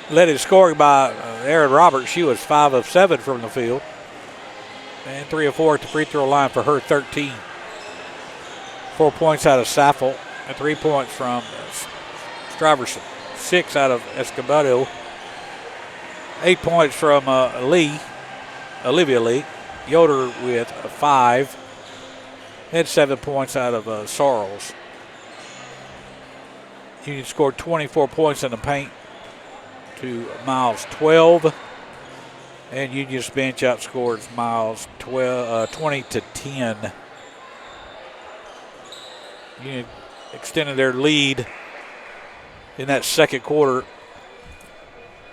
Led in scoring by Erin Roberts. She was 5 of 7 from the field. And 3 of 4 at the free throw line for her, 13. 4 points out of Saffel and 3 points from Stuyvesant. 6 out of Escobedo. 8 points from Olivia Lee. Yoder with 5. And 7 points out of Sorrells. Union scored 24 points in the paint to Miles 12. And Union's bench outscored Miles 20-10. Union extended their lead in that second quarter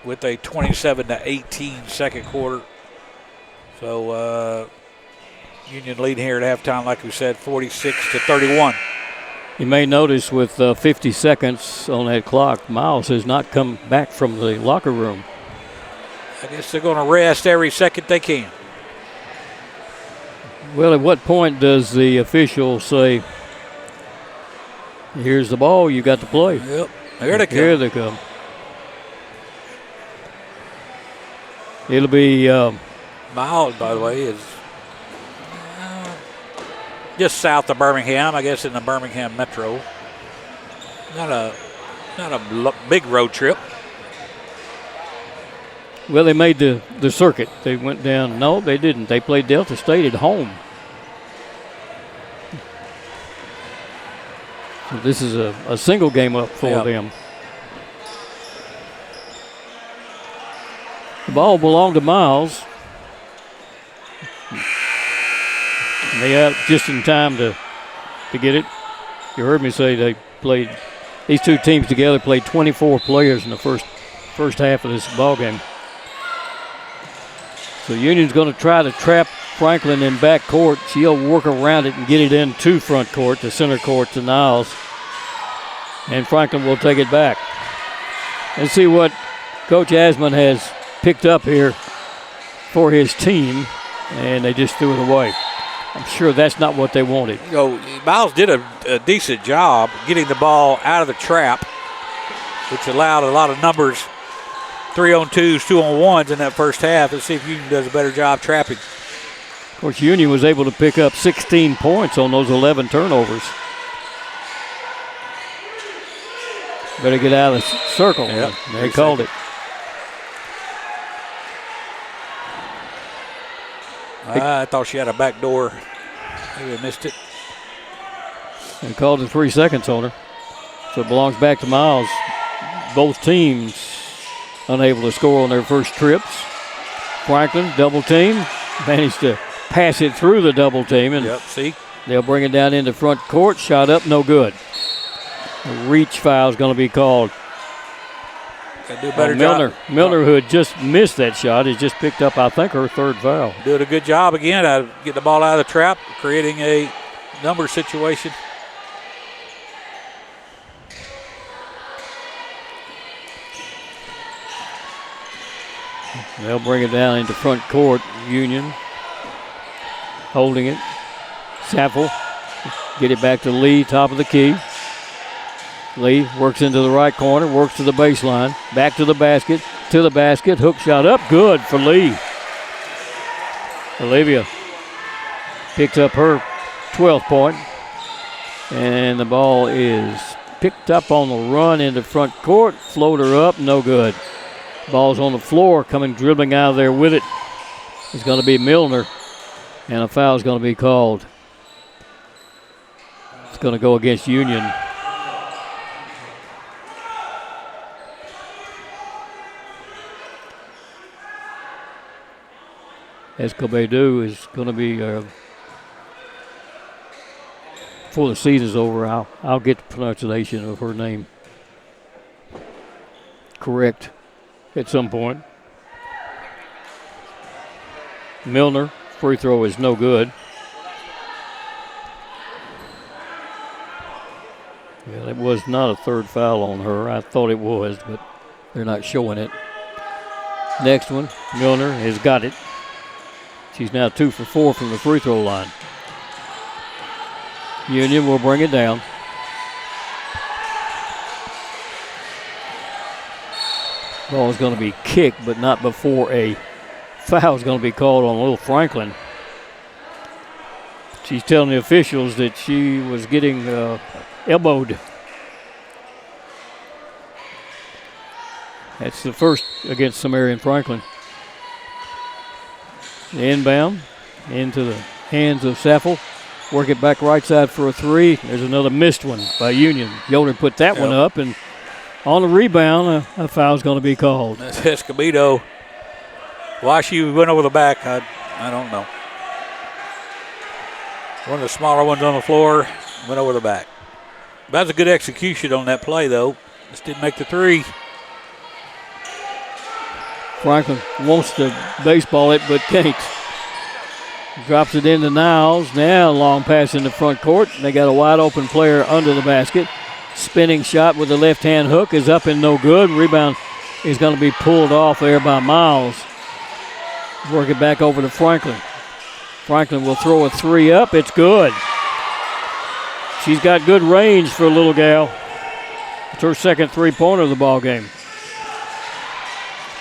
with a 27-18 second quarter. So Union leading here at halftime, like we said, 46-31. You may notice with 50 seconds on that clock, Miles has not come back from the locker room. I guess they're going to rest every second they can. Well, at what point does the official say, here's the ball, you got to play? Yep, here they come. Here they come. It'll be... Miles, by the way, is just south of Birmingham, I guess in the Birmingham Metro. Not a big road trip. Well, they made the circuit. They went down. No, they didn't. They played Delta State at home. So this is a single game up for them. The ball belonged to Miles. They out just in time to get it. You heard me say they played. These two teams together played 24 players in the first half of this ball game. So Union's going to try to trap Franklin in back court. She'll work around it and get it into front court, to center court to Niles. And Franklin will take it back. And see what Coach Asman has picked up here for his team. And they just threw it away. I'm sure that's not what they wanted. You know, Miles did a decent job getting the ball out of the trap, which allowed a lot of numbers, 3-on-2s, 2-on-1s in that first half. Let's see if Union does a better job trapping. Of course, Union was able to pick up 16 points on those 11 turnovers. Better get out of the circle. Yep. They called it. I thought she had a back door. Maybe I missed it. They called it 3 seconds on her. So it belongs back to Miles. Both teams unable to score on their first trips. Franklin, double team, managed to pass it through the double team. And see? They'll bring it down into front court. Shot up, no good. A reach foul is going to be called. Gotta do a better Milner. job. Milner, who had just missed that shot, has just picked up, I think, her third foul. Doing a good job again of getting the ball out of the trap, creating a number situation. They'll bring it down into front court. Union holding it. Saffel get it back to Lee, top of the key. Lee works into the right corner, works to the baseline, back to the basket, hook shot up, good for Lee. Olivia picks up her 12th point, and the ball is picked up on the run into front court, floater up, no good. Ball's on the floor, coming dribbling out of there with it. It's going to be Milner, and a foul is going to be called. It's going to go against Union. Escobedo is going to be, before the season's over, I'll get the pronunciation of her name correct at some point. Milner, free throw is no good. Well, it was not a third foul on her. I thought it was, but they're not showing it. Next one, Milner has got it. She's now 2 for 4 from the free throw line. Union will bring it down. Ball is going to be kicked, but not before a foul is going to be called on little Franklin. She's telling the officials that she was getting elbowed. That's the first against Sumerian Franklin. The inbound into the hands of Saffel. Work it back right side for a three. There's another missed one by Union. Yoder put that one up, and on the rebound, a foul's going to be called. That's Escobedo. Why she went over the back, I don't know. One of the smaller ones on the floor went over the back. That was a good execution on that play, though. Just didn't make the three. Franklin wants to baseball it, but can't. Drops it into Niles. Now long pass in the front court. They got a wide open player under the basket. Spinning shot with the left hand hook is up and no good. Rebound is going to be pulled off there by Miles. Work it back over to Franklin. Franklin will throw a three up. It's good. She's got good range for a little gal. It's her second three-pointer of the ball game.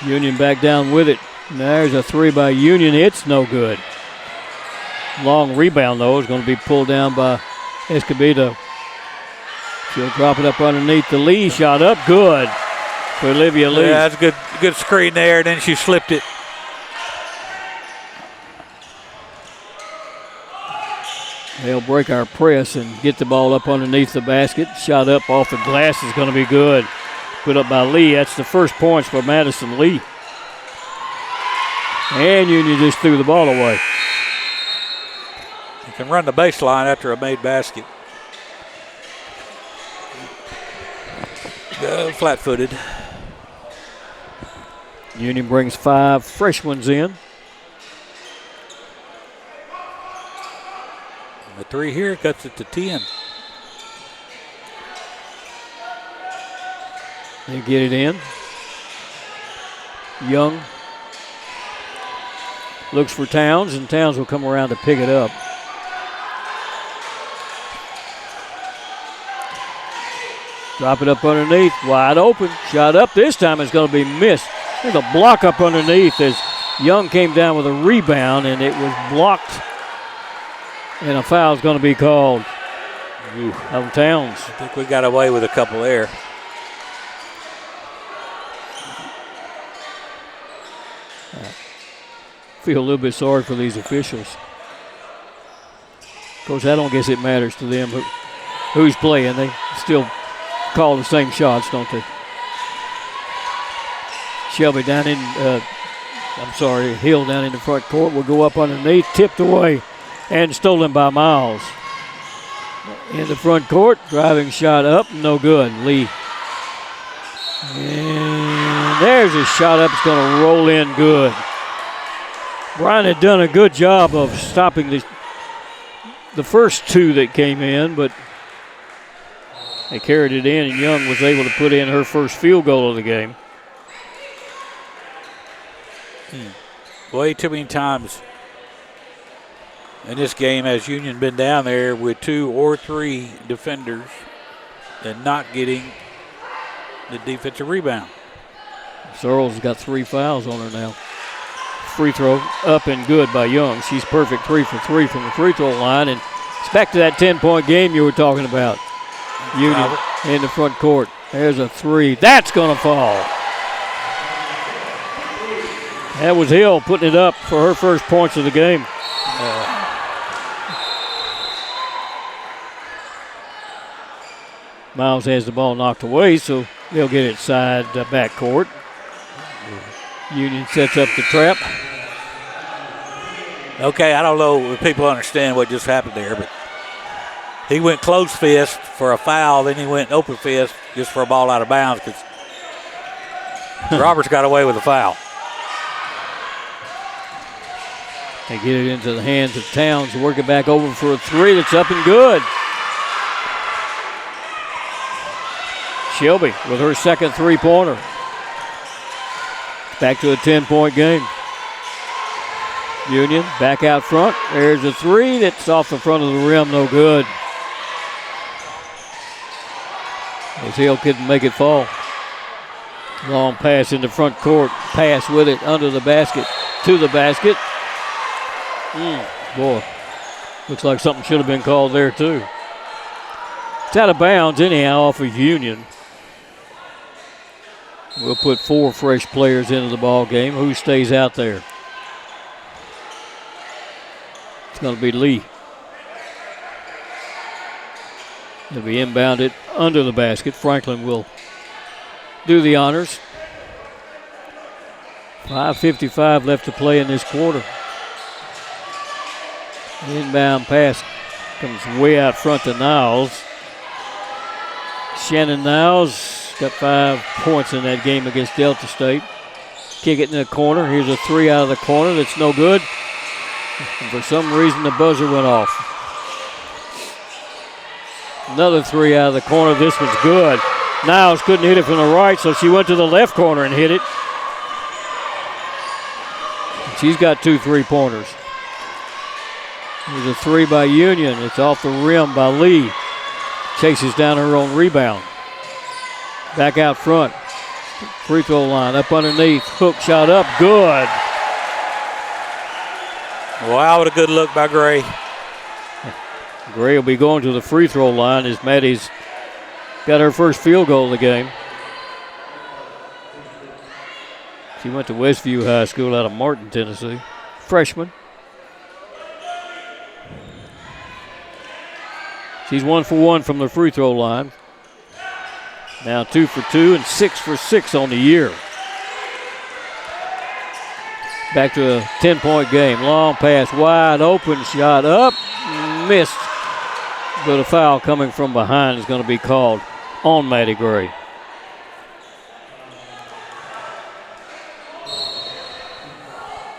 Union back down with it. There's a three by Union. It's no good. Long rebound, though, is going to be pulled down by Escobedo. She'll drop it up underneath the Lee. Shot up. Good for Olivia Lee. Yeah, that's a good screen there. Then she slipped it. They'll break our press and get the ball up underneath the basket. Shot up off the glass is going to be good. Put up by Lee. That's the first points for Madison Lee. And Union just threw the ball away. You can run the baseline after a made basket. Flat-footed. Union brings 5 fresh ones in. The three here cuts it to 10. They get it in. Young looks for Towns, and Towns will come around to pick it up. Drop it up underneath. Wide open. Shot up. This time it's going to be missed. There's a block up underneath as Young came down with a rebound, and it was blocked. And a foul is going to be called on Towns. I think we got away with a couple there. I feel a little bit sorry for these officials. Of course, I don't guess it matters to them who's playing. They still call the same shots, don't they? Shelby down in, Hill down in the front court will go up underneath, tipped away, and stolen by Miles. In the front court, driving shot up, no good. Lee. And there's a shot up, it's going to roll in good. Brian had done a good job of stopping the first two that came in, but they carried it in, and Young was able to put in her first field goal of the game. Way too many times in this game has Union been down there with 2 or 3 defenders and not getting the defensive rebound. Searles got 3 fouls on her now. Free throw up and good by Young. She's perfect 3 for 3 from the free throw line, and it's back to that 10-point game you were talking about. Union in the front court. There's a 3. That's going to fall. That was Hill putting it up for her first points of the game. Miles has the ball knocked away, so they'll get it side back court. Union sets up the trap. Okay, I don't know if people understand what just happened there, but he went close fist for a foul, then he went open fist just for a ball out of bounds because Roberts got away with a foul. They get it into the hands of Towns, work it back over for a 3 that's up and good. Shelby with her second three-pointer. Back to a 10-point game. Union back out front. There's a 3 that's off the front of the rim, no good. As Hill couldn't make it fall. Long pass in the front court. Pass with it under the basket, to the basket. Boy, looks like something should have been called there too. It's out of bounds anyhow off of Union. We'll put 4 fresh players into the ball game. Who stays out there? It's going to be Lee. It'll be inbounded under the basket. Franklin will do the honors. 5:55 left to play in this quarter. The inbound pass comes way out front to Niles. Shannon Niles got 5 points in that game against Delta State. Kick it in the corner. Here's a 3 out of the corner that's no good. And for some reason, the buzzer went off. Another 3 out of the corner. This one's good. Niles couldn't hit it from the right, so she went to the left corner and hit it. She's got 2 3-pointers. There's a 3 by Union. It's off the rim by Lee. Chases down her own rebound. Back out front. Free throw line up underneath. Hook shot up. Good. Wow, what a good look by Gray. Gray will be going to the free throw line as Maddie's got her first field goal of the game. She went to Westview High School out of Martin, Tennessee. Freshman. She's 1 for 1 from the free throw line. Now 2 for 2 and 6 for 6 on the year. Back to a 10-point game. Long pass, wide open, shot up, missed. But a foul coming from behind is going to be called on Maddie Gray.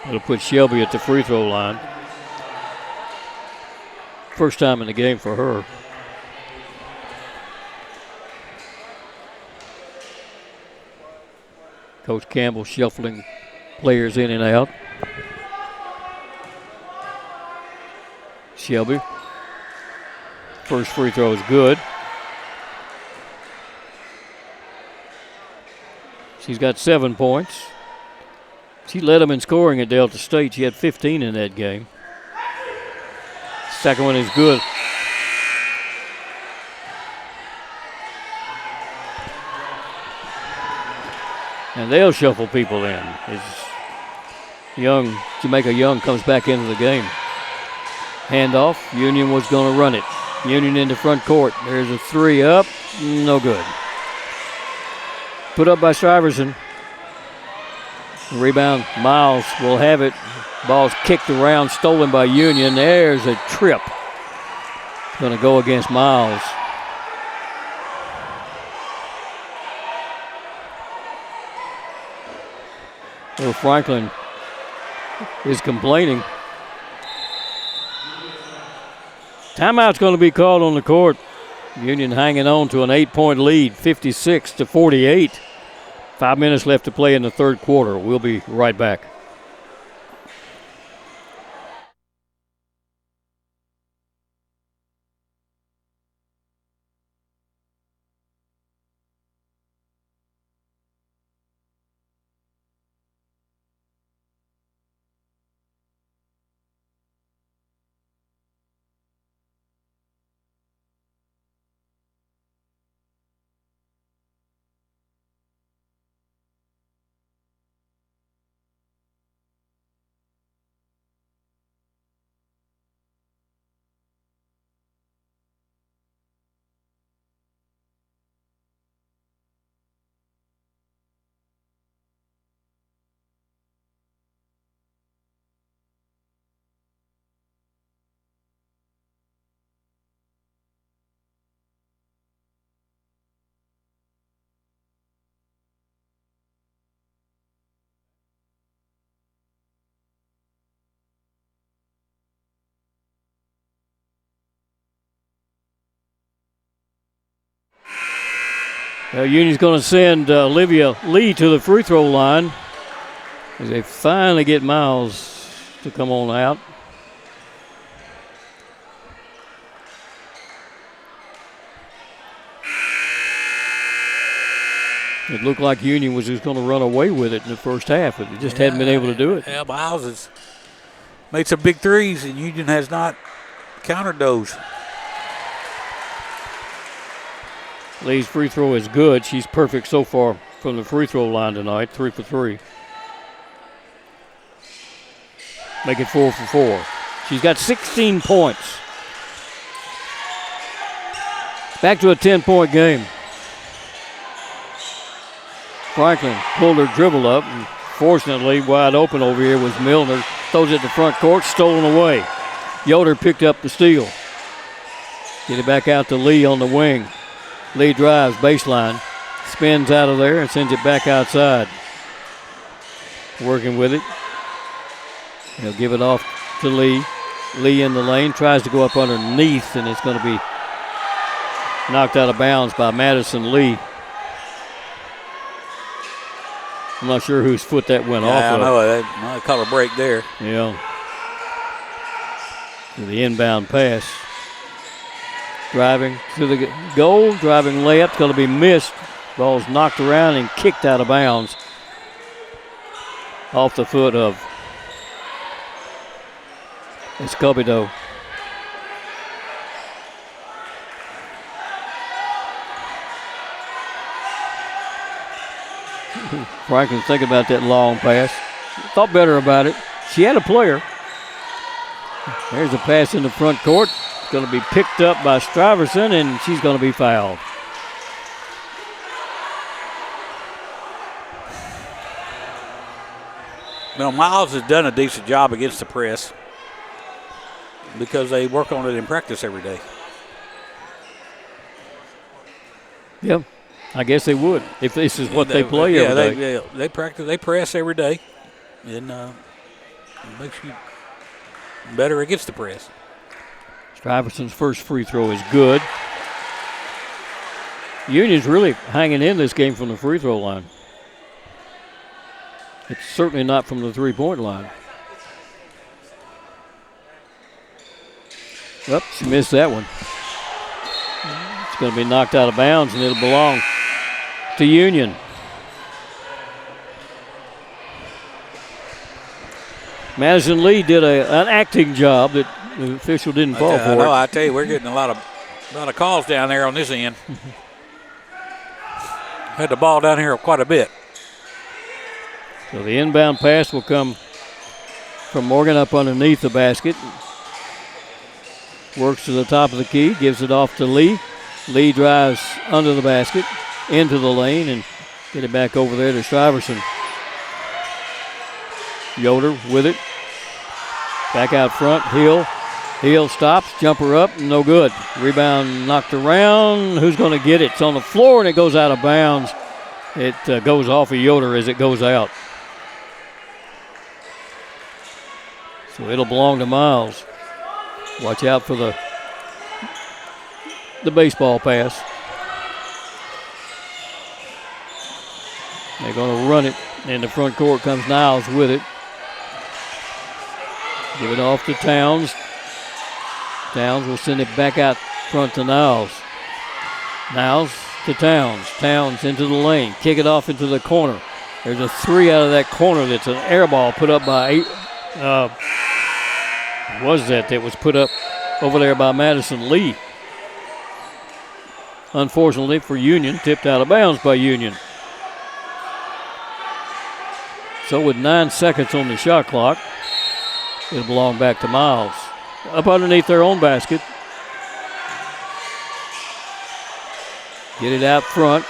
It'll put Shelby at the free throw line. First time in the game for her. Coach Campbell shuffling players in and out. Shelby. First free throw is good. She's got 7 points. She led them in scoring at Delta State. She had 15 in that game. Second one is good. And they'll shuffle people in. It's Young, Jamaica Young comes back into the game. Handoff. Union was going to run it. Union into front court. There's a 3 up. No good. Put up by Stuyvesant. Rebound. Miles will have it. Ball's kicked around, stolen by Union. There's a trip. Going to go against Miles. Well, Franklin is complaining. Timeout's going to be called on the court. Union hanging on to an 8-point lead, 56-48. 5 minutes left to play in the third quarter. We'll be right back. Union's going to send Olivia Lee to the free throw line as they finally get Miles to come on out. It looked like Union was just going to run away with it in the first half, but they just hadn't been able to do it. Yeah, Miles has made some big threes, and Union has not countered those. Lee's free throw is good. She's perfect so far from the free throw line tonight, 3 for 3. Make it 4 for 4. She's got 16 points. Back to a 10-point game. Franklin pulled her dribble up, and fortunately wide open over here was Milner. Throws it to front court, stolen away. Yoder picked up the steal. Get it back out to Lee on the wing. Lee drives baseline, spins out of there and sends it back outside. Working with it. He'll give it off to Lee. Lee in the lane, tries to go up underneath, and it's going to be knocked out of bounds by Madison Lee. I'm not sure whose foot that went off of. I know. I caught a break there. Yeah. To the inbound pass. Driving to the goal, driving layup's going to be missed. Ball's knocked around and kicked out of bounds off the foot of Escobedo. Franklin's thinking about that long pass. Thought better about it. She had a player. There's a pass in the front court. Going to be picked up by Stuyvesant, and she's going to be fouled. Well, Miles has done a decent job against the press because they work on it in practice every day. Yep, I guess they would if this is what they play every day. They practice, they press every day, and it makes you better against the press. Stuyvesant's first free throw is good. Union's really hanging in this game from the free throw line. It's certainly not from the three-point line. Well, she missed that one. It's going to be knocked out of bounds, and it'll belong to Union. Madison Lee did an acting job that the official didn't fall for. No, I tell you, we're getting a lot of calls down there on this end. Had the ball down here quite a bit. So the inbound pass will come from Morgan up underneath the basket. Works to the top of the key, gives it off to Lee. Lee drives under the basket, into the lane, and get it back over there to Stuyvesant. Yoder with it. Back out front, Hill. Hill stops, jumper up, no good. Rebound knocked around. Who's going to get it? It's on the floor, and it goes out of bounds. It goes off of Yoder as it goes out. So it'll belong to Miles. Watch out for the baseball pass. They're going to run it. In the front court comes Niles with it. Give it off to Towns. Towns will send it back out front to Niles. Niles to Towns. Towns into the lane. Kick it off into the corner. There's a three out of that corner that's an air ball put up by that was put up over there by Madison Lee. Unfortunately for Union, tipped out of bounds by Union. So with 9 seconds on the shot clock, it'll belong back to Miles. Up underneath their own basket. Get it out front.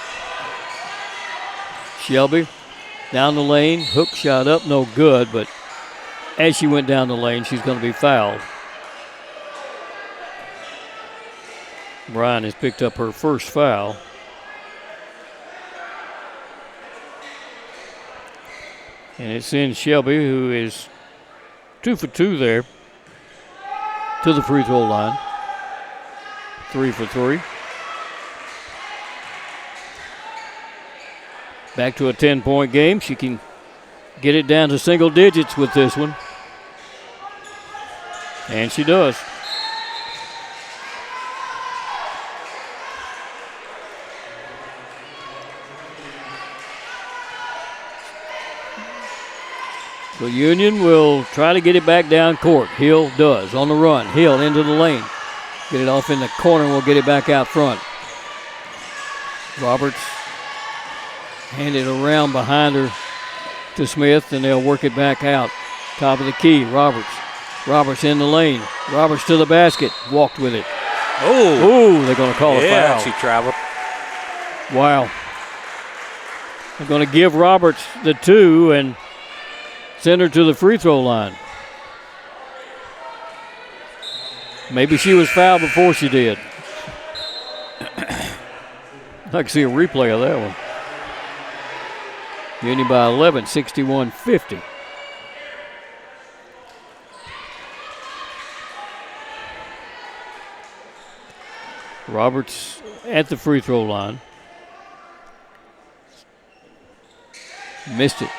Shelby down the lane. Hook shot up, no good, but as she went down the lane, she's going to be fouled. Bryan has picked up her first foul. And it sends Shelby, who is 2 for 2 there, to the free throw line. 3 for 3. Back to a 10-point game. She can get it down to single digits with this one. And she does. So Union will try to get it back down court. Hill does on the run. Hill into the lane. Get it off in the corner. We'll get it back out front. Roberts hand it around behind her to Smith, and they'll work it back out. Top of the key, Roberts. Roberts in the lane. Roberts to the basket. Walked with it. Oh, they're going to call a foul. Yeah, she traveled. Wow. They're going to give Roberts the 2 and send her to the free throw line. Maybe she was fouled before she did. I'd like to see a replay of that one. Union by 11, 61-50. Roberts at the free throw line. Missed it.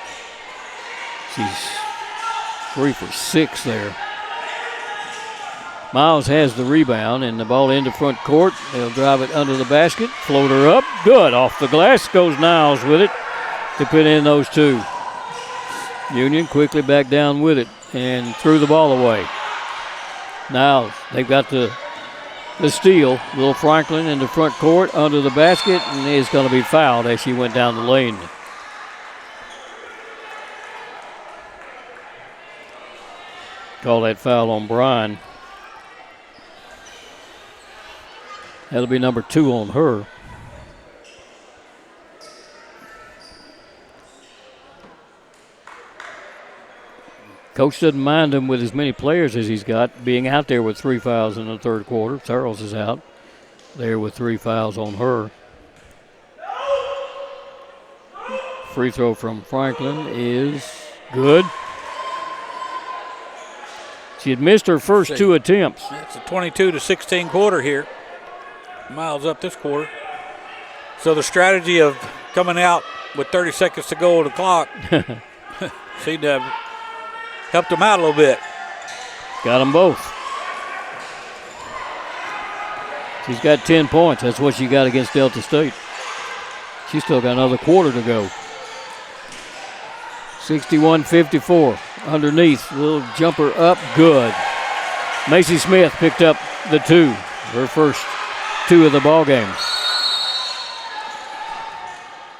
She's 3 for 6 there. Miles has the rebound and the ball into front court. They'll drive it under the basket. Floater up. Good. Off the glass goes Niles with it to put in those 2. Union quickly back down with it and threw the ball away. Niles, they've got the steal. Little Franklin in the front court under the basket, and is going to be fouled as she went down the lane. Call that foul on Bryan. That'll be number 2 on her. Coach doesn't mind him with as many players as he's got, being out there with 3 fouls in the third quarter. Searles is out there with 3 fouls on her. Free throw from Franklin is good. She had missed her first 2 attempts. It's a 22-16 quarter here. Miles up this quarter. So the strategy of coming out with 30 seconds to go on the clock seemed to have helped them out a little bit. Got them both. She's got 10 points. That's what she got against Delta State. She's still got another quarter to go. 61-54. underneath. Little jumper up, good. Macy Smith picked up the 2, her first 2 of the ball game.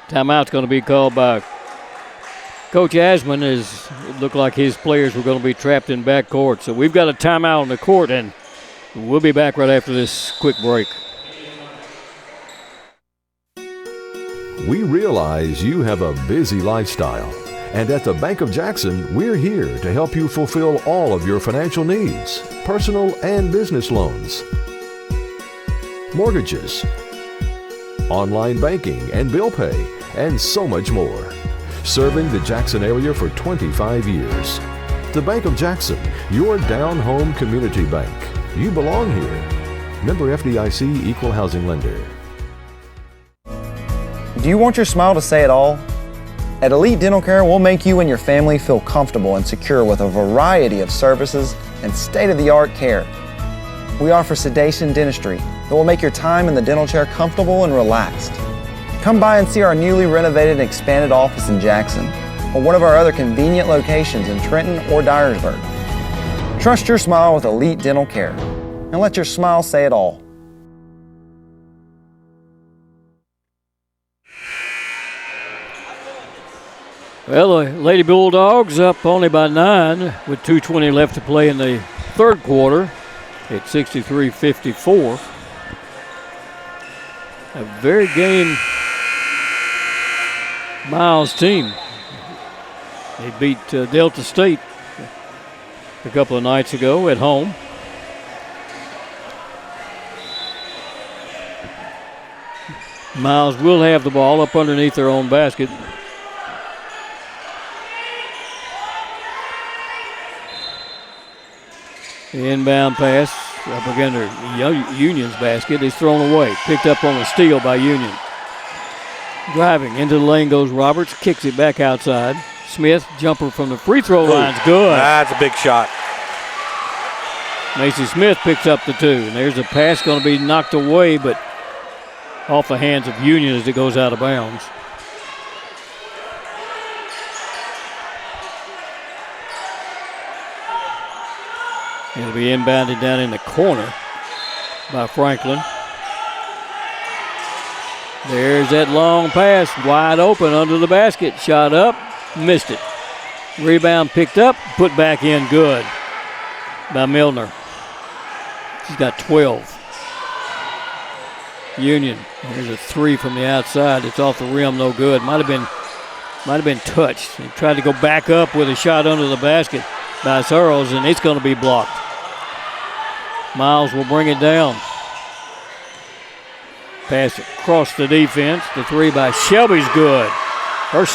Timeout's going to be called by Coach Asman, as it looked like his players were going to be trapped in backcourt. So we've got a timeout on the court, and we'll be back right after this quick break. We realize you have a busy lifestyle, and at the Bank of Jackson, we're here to help you fulfill all of your financial needs, personal and business loans, mortgages, online banking and bill pay, and so much more. Serving the Jackson area for 25 years. The Bank of Jackson, your down-home community bank. You belong here. Member FDIC, Equal Housing Lender. Do you want your smile to say it all? At Elite Dental Care, we'll make you and your family feel comfortable and secure with a variety of services and state-of-the-art care. We offer sedation dentistry that will make your time in the dental chair comfortable and relaxed. Come by and see our newly renovated and expanded office in Jackson, or one of our other convenient locations in Trenton or Dyersburg. Trust your smile with Elite Dental Care, and let your smile say it all. Well, the Lady Bulldogs up only by 9 with 2:20 left to play in the third quarter at 63-54. A very game Miles team. They beat Delta State a couple of nights ago at home. Miles will have the ball up underneath their own basket. The inbound pass up against Union's basket is thrown away. Picked up on a steal by Union. Driving into the lane goes Roberts, kicks it back outside. Smith, jumper from the free throw line's good. That's a big shot. Macy Smith picks up the 2. And there's a pass going to be knocked away, but off the hands of Union as it goes out of bounds. It'll be inbounded down in the corner by Franklin. There's that long pass, wide open under the basket. Shot up, missed it. Rebound picked up, put back in, good by Milner. She's got 12. Union, there's a 3 from the outside. It's off the rim, no good. Might have been touched. He tried to go back up with a shot under the basket by Searles, and it's going to be blocked. Miles will bring it down. Pass across the defense. The 3 by Shelby's good. Her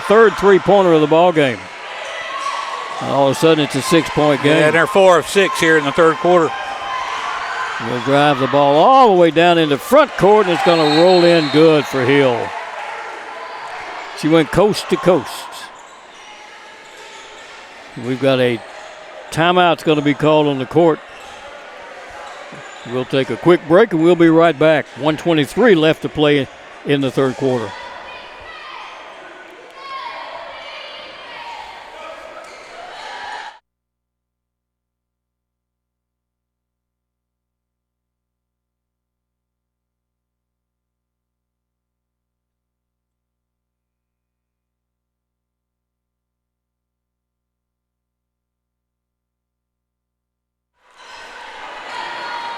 third three-pointer of the ball game. And all of a sudden, it's a 6-point game. Yeah, and they're 4 of 6 here in the third quarter. Will drive the ball all the way down into front court, and it's going to roll in good for Hill. She went coast to coast. We've got a timeout going to be called on the court. We'll take a quick break, and we'll be right back. 1:23 left to play in the third quarter.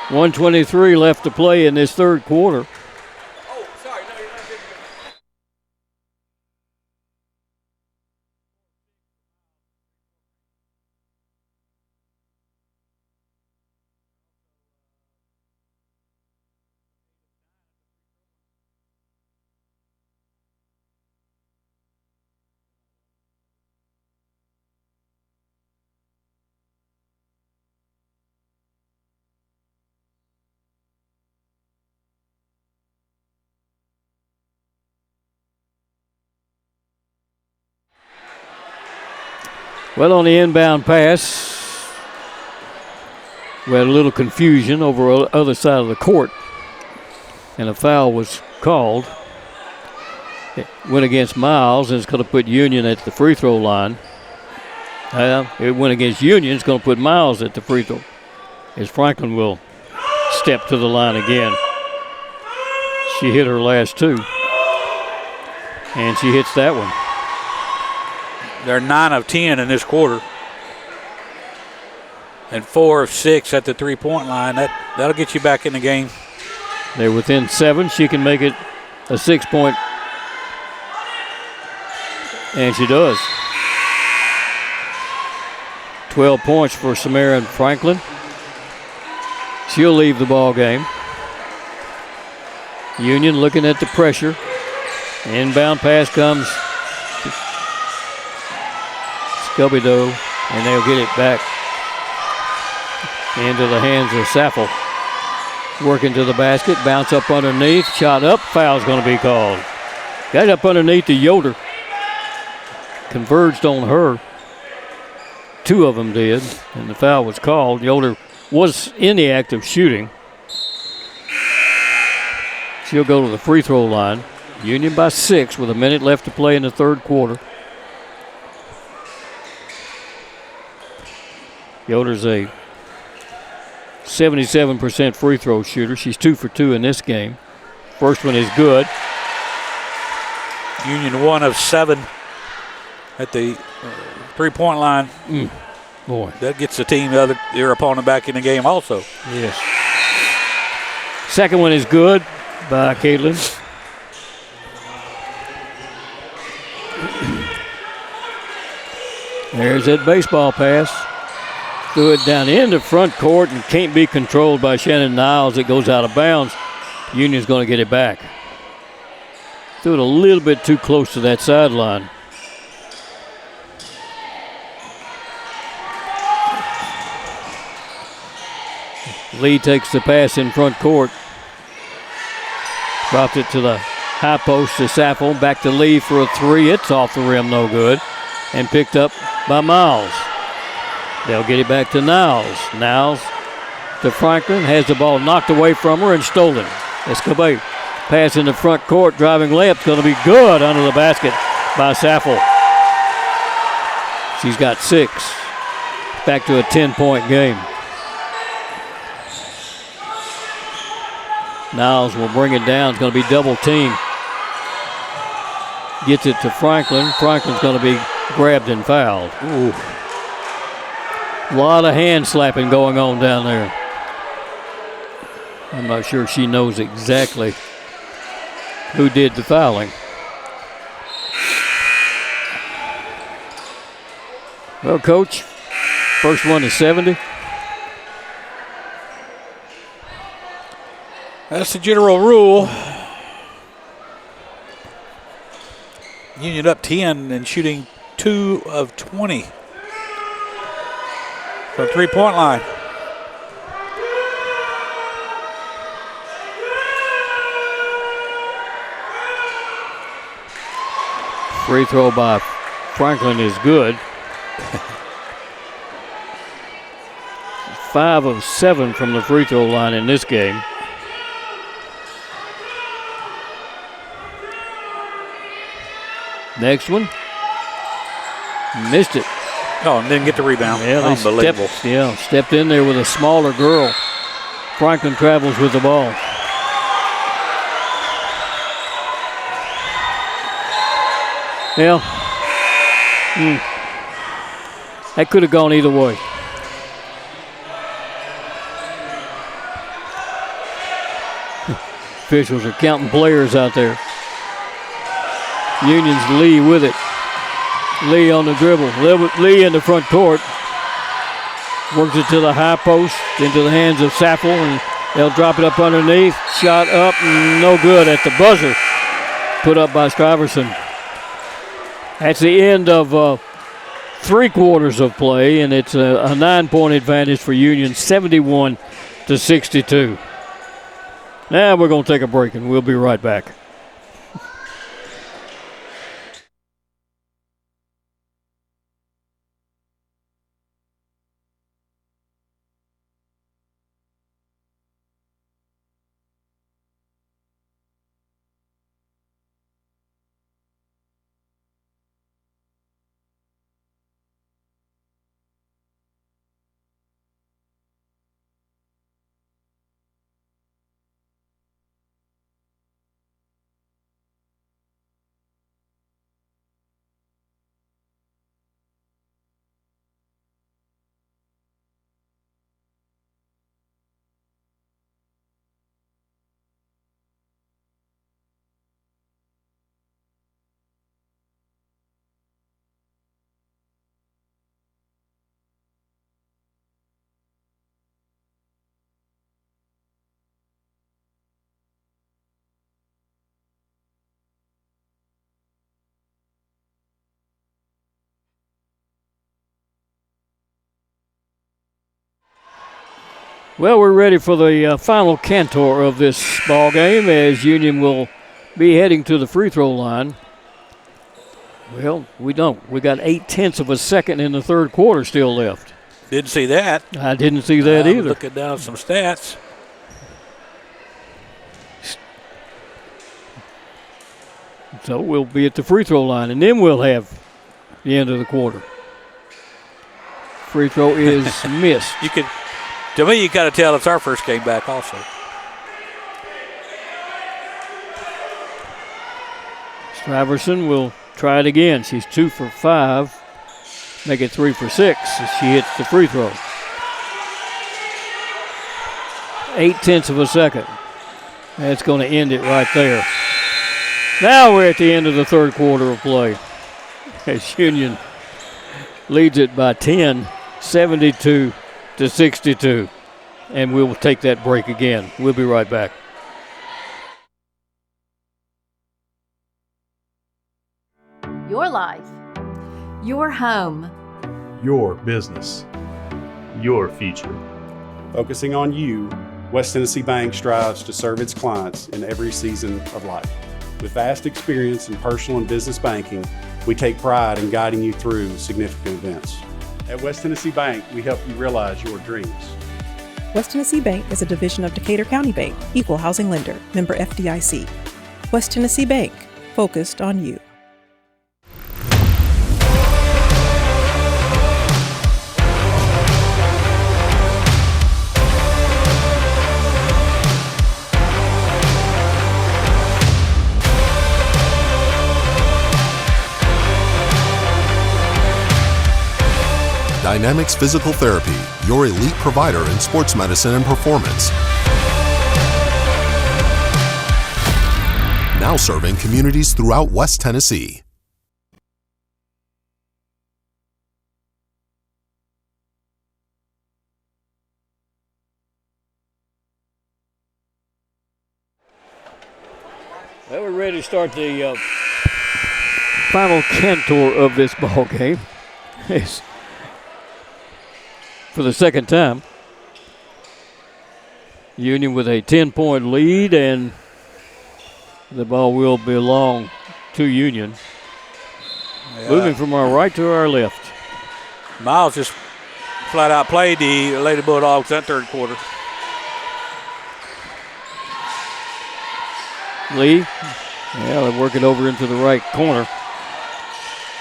.123 left to play in this third quarter. Oh, sorry. No, you're not getting Well, on the inbound pass, we had a little confusion over the other side of the court, and a foul was called. It went against Miles, and it's going to put Union at the free throw line. It went against Union. It's going to put Miles at the free throw, as Franklin will step to the line again. She hit her last two, and she hits that one. They're 9 of 10 in this quarter, and 4 of 6 at the three-point line. That'll get you back in the game. They're within 7. She can make it a 6-point, and she does. 12 points for Samara Franklin. She'll leave the ball game. Union looking at the pressure. Inbound pass comes to Scooby-Doo, and they'll get it back into the hands of Saffel. Working to the basket, bounce up underneath, shot up, foul's going to be called. Got it up underneath the Yoder. Converged on her. 2 of them did, and the foul was called. Yoder was in the act of shooting. She'll go to the free throw line. Union by 6 with a minute left to play in the third quarter. Yoder's a 77% free throw shooter. She's 2 for 2 in this game. First one is good. Union 1 of 7 at the three-point line. Boy. That gets the team, their opponent, back in the game also. Yes. Second one is good by Caitlin. There's that baseball pass. Threw it down into front court and can't be controlled by Shannon Niles. It goes out of bounds. Union's going to get it back. Threw it a little bit too close to that sideline. Lee takes the pass in front court. Dropped it to the high post to Saffel. Back to Lee for a 3. It's off the rim, no good. And picked up by Miles. They'll get it back to Niles. Niles to Franklin. Has the ball knocked away from her and stolen. Escobar pass in the front court. Driving layup's going to be good under the basket by Saffel. She's got 6. Back to a 10-point game. Niles will bring it down. It's going to be double team. Gets it to Franklin. Franklin's going to be grabbed and fouled. Ooh. A lot of hand slapping going on down there. I'm not sure she knows exactly who did the fouling. Well, Coach, first one is 70. That's the general rule. Union up 10 and shooting 2 of 20 from three-point line. Free throw by Franklin is good. 5 of 7 from the free throw line in this game. Next one. Missed it. Oh, and didn't get the rebound. Yeah, unbelievable. Stepped in there with a smaller girl. Franklin travels with the ball. Yeah. That could have gone either way. Officials are counting players out there. Union's Lee with it. Lee on the dribble. Lee in the front court. Works it to the high post, into the hands of Saffel, and they'll drop it up underneath. Shot up, no good at the buzzer. Put up by Stuyvesant. That's the end of 3 quarters of play, and it's a 9-point advantage for Union, 71-62. Now we're going to take a break, and we'll be right back. Well, we're ready for the final cantor of this ball game as Union will be heading to the free throw line. Well, we don't. We got 0.8 of a second in the third quarter still left. Didn't see that. I didn't see that either. Looking down some stats. So we'll be at the free throw line, and then we'll have the end of the quarter. Free throw is missed. To me, you got to tell it's our first game back also. Straverson will try it again. She's 2 for 5. Make it 3 for 6 as she hits the free throw. 0.8 of a second. That's going to end it right there. Now we're at the end of the third quarter of play as Union leads it by 10, 72-62. And we will take that break again. We'll be right back. Your life. Your home. Your business. Your future. Focusing on you, West Tennessee Bank strives to serve its clients in every season of life. With vast experience in personal and business banking, we take pride in guiding you through significant events. At West Tennessee Bank, we help you realize your dreams. West Tennessee Bank is a division of Decatur County Bank, equal housing lender, member FDIC. West Tennessee Bank, focused on you. Dynamics Physical Therapy, your elite provider in sports medicine and performance. Now serving communities throughout West Tennessee. Well, we're ready to start the final cantor of this ball game. For the second time, Union with a 10-point lead, and the ball will belong to Union. Yeah. Moving from our right to our left. Miles just flat out played the Lady Bulldogs that third quarter. Lee, they work it over into the right corner.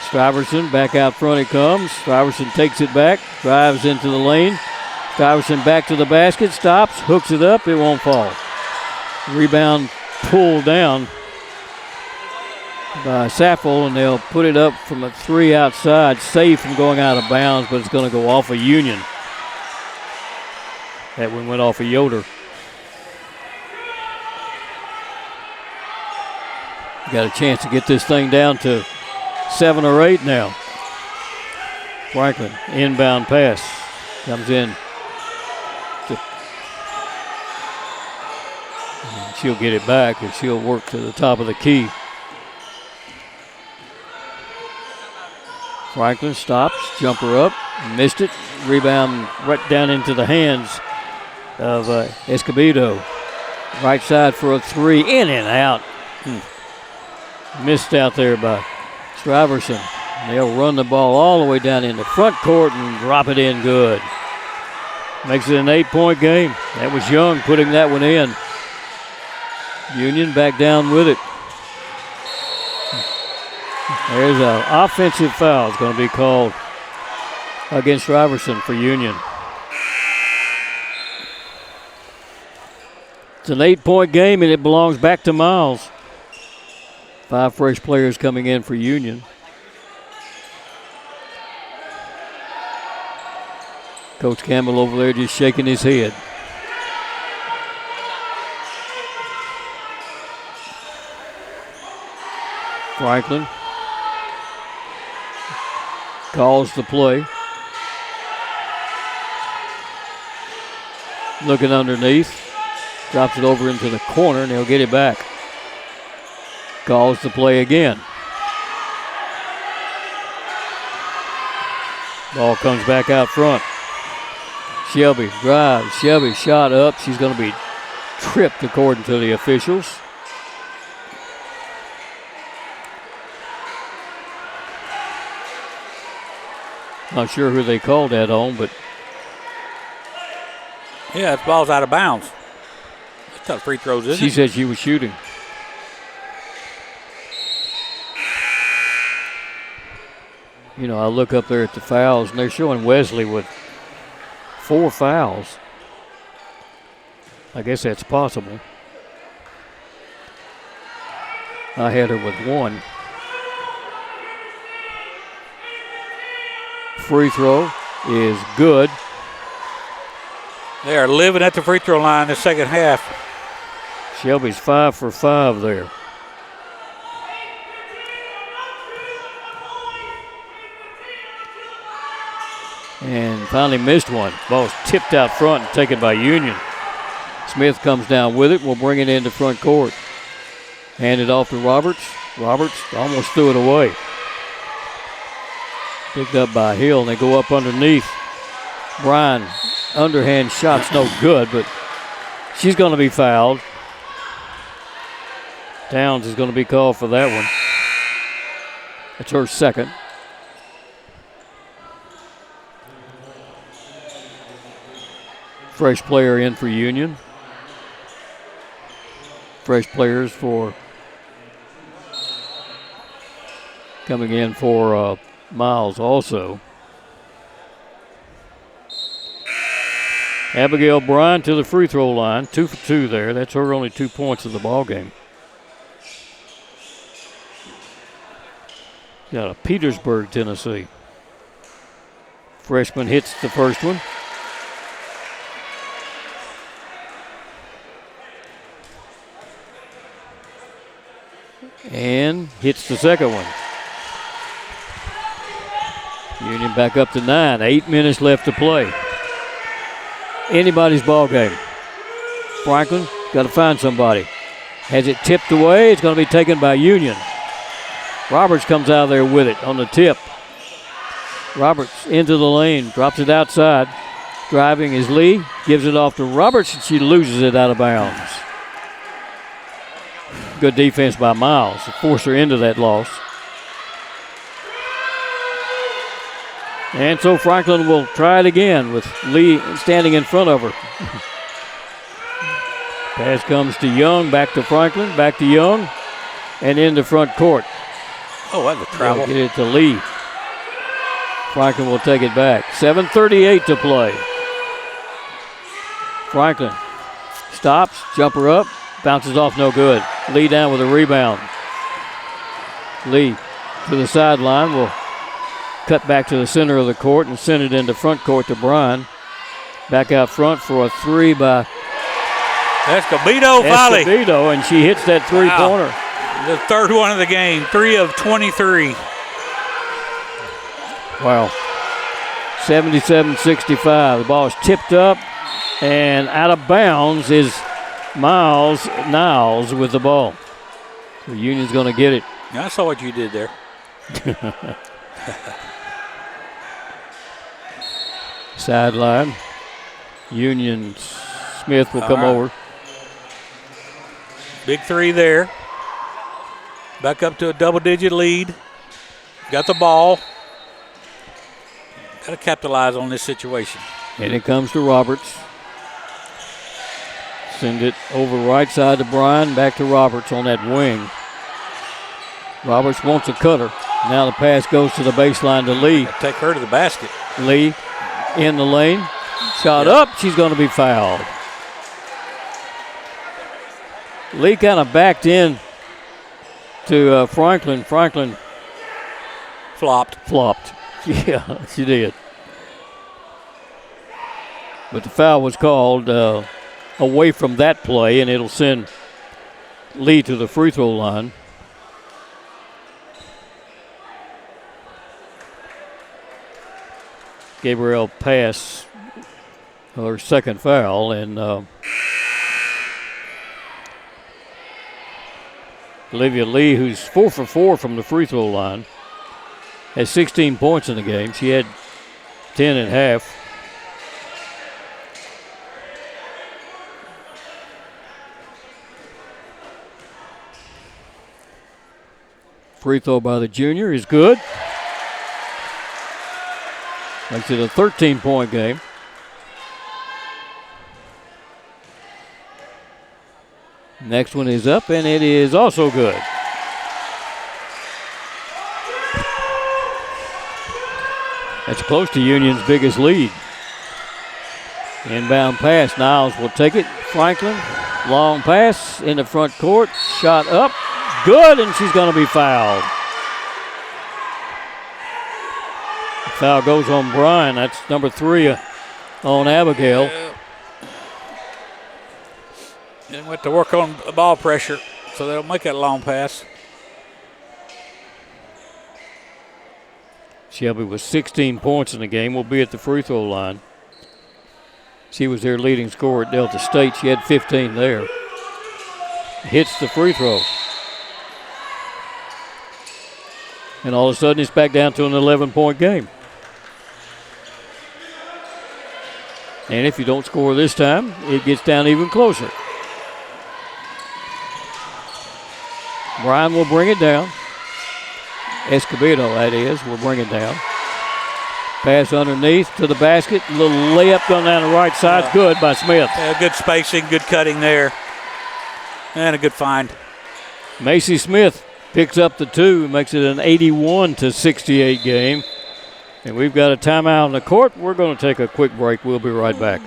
Straverson back out front he comes. Straverson takes it back, drives into the lane. Straverson back to the basket, stops, hooks it up, it won't fall. Rebound pulled down by Saffold, and they'll put it up from a 3 outside, safe from going out of bounds, but it's going to go off of Union. That one went off of Yoder. Got a chance to get this thing down to 7 or 8 now. Franklin, inbound pass, comes in. She'll get it back, and she'll work to the top of the key. Franklin stops, jumper up, missed it. Rebound right down into the hands of Escobedo. Right side for a 3, in and out. Missed out there by Straverson. They'll run the ball all the way down in the front court and drop it in good. Makes it an 8-point game. That was Young putting that one in. Union back down with it. There's an offensive foul. It's going to be called against Straverson for Union. It's an 8-point game, and it belongs back to Miles. 5 fresh players coming in for Union. Coach Campbell over there just shaking his head. Franklin calls the play. Looking underneath. Drops it over into the corner, and they'll get it back. Calls the play again. Ball comes back out front. Shelby drives. Shelby shot up. She's going to be tripped according to the officials. Not sure who they called that on, but. Yeah, that ball's out of bounds. That's tough free throws, isn't it? She said she was shooting. You know, I look up there at the fouls, and they're showing Wesley with 4 fouls. I guess that's possible. I had her with 1. Free throw is good. They are living at the free throw line in the second half. Shelby's 5 for 5 there. And finally missed one. Ball's tipped out front and taken by Union. Smith comes down with it. We'll bring it into front court. Hand it off to Roberts. Roberts almost threw it away. Picked up by Hill, and they go up underneath. Bryan, underhand shot's no good, but she's going to be fouled. Downs is going to be called for that one. That's her second. Fresh player in for Union. Fresh players for coming in for Miles also. Abigail Bryan to the free throw line, 2 for 2 there. That's her only 2 points of the ball game. Out of Petersburg, Tennessee. Freshman hits the first one. And hits the second one. Union back up to 9. 8 minutes left to play. Anybody's ball game. Franklin got to find somebody. Has it tipped away? It's going to be taken by Union. Roberts comes out of there with it on the tip. Roberts into the lane, drops it outside. Driving is Lee, gives it off to Roberts, and she loses it out of bounds. Good defense by Miles to force her into that loss. And so Franklin will try it again with Lee standing in front of her. Pass comes to Young, back to Franklin, back to Young, and into front court. Oh, that's a travel. Get it to Lee. Franklin will take it back. 7:38 to play. Franklin stops, jumper up, bounces off, no good. Lee down with a rebound. Lee to the sideline will cut back to the center of the court and send it into front court to Bryan. Back out front for a 3 by Escobedo volley. Escobedo, and she hits that three-pointer. Wow. The third one of the game, 3 of 23. Wow. 77-65. The ball is tipped up and out of bounds is Miles Niles with the ball. So Union's going to get it. I saw what you did there. Sideline. Union Smith will come over. Big 3 there. Back up to a double-digit lead. Got the ball. Got to capitalize on this situation. And it comes to Roberts. Send it over right side to Bryan. Back to Roberts on that wing. Roberts wants a cutter. Now the pass goes to the baseline to Lee. Take her to the basket. Lee in the lane. Shot up. She's going to be fouled. Lee kind of backed in to Franklin. Franklin flopped. Yeah, she did. But the foul was called away from that play, and it'll send Lee to the free throw line. Gabrielle pass her second foul, and Olivia Lee, who's 4 for 4 from the free throw line, has 16 points in the game. She had 10 at half. Free throw by the junior is good. Makes it a 13-point game. Next one is up, and it is also good. That's close to Union's biggest lead. Inbound pass. Niles will take it. Franklin, long pass in the front court. Shot up. Good, and she's going to be fouled. The foul goes on Bryan. That's number 3 on Abigail. And went to work on the ball pressure, so they'll make that long pass. Shelby with 16 points in the game will be at the free throw line. She was their leading scorer at Delta State. She had 15 there. Hits the free throw. And all of a sudden it's back down to an 11-point game. And if you don't score this time, it gets down even closer. Bryan will bring it down. Escobedo, that is, will bring it down. Pass underneath to the basket. A little layup going down the right side. Good by Smith. Yeah, good spacing, good cutting there. And a good find. Macy Smith picks up the 2, makes it an 81-68 game. And we've got a timeout on the court. We're going to take a quick break. We'll be right back.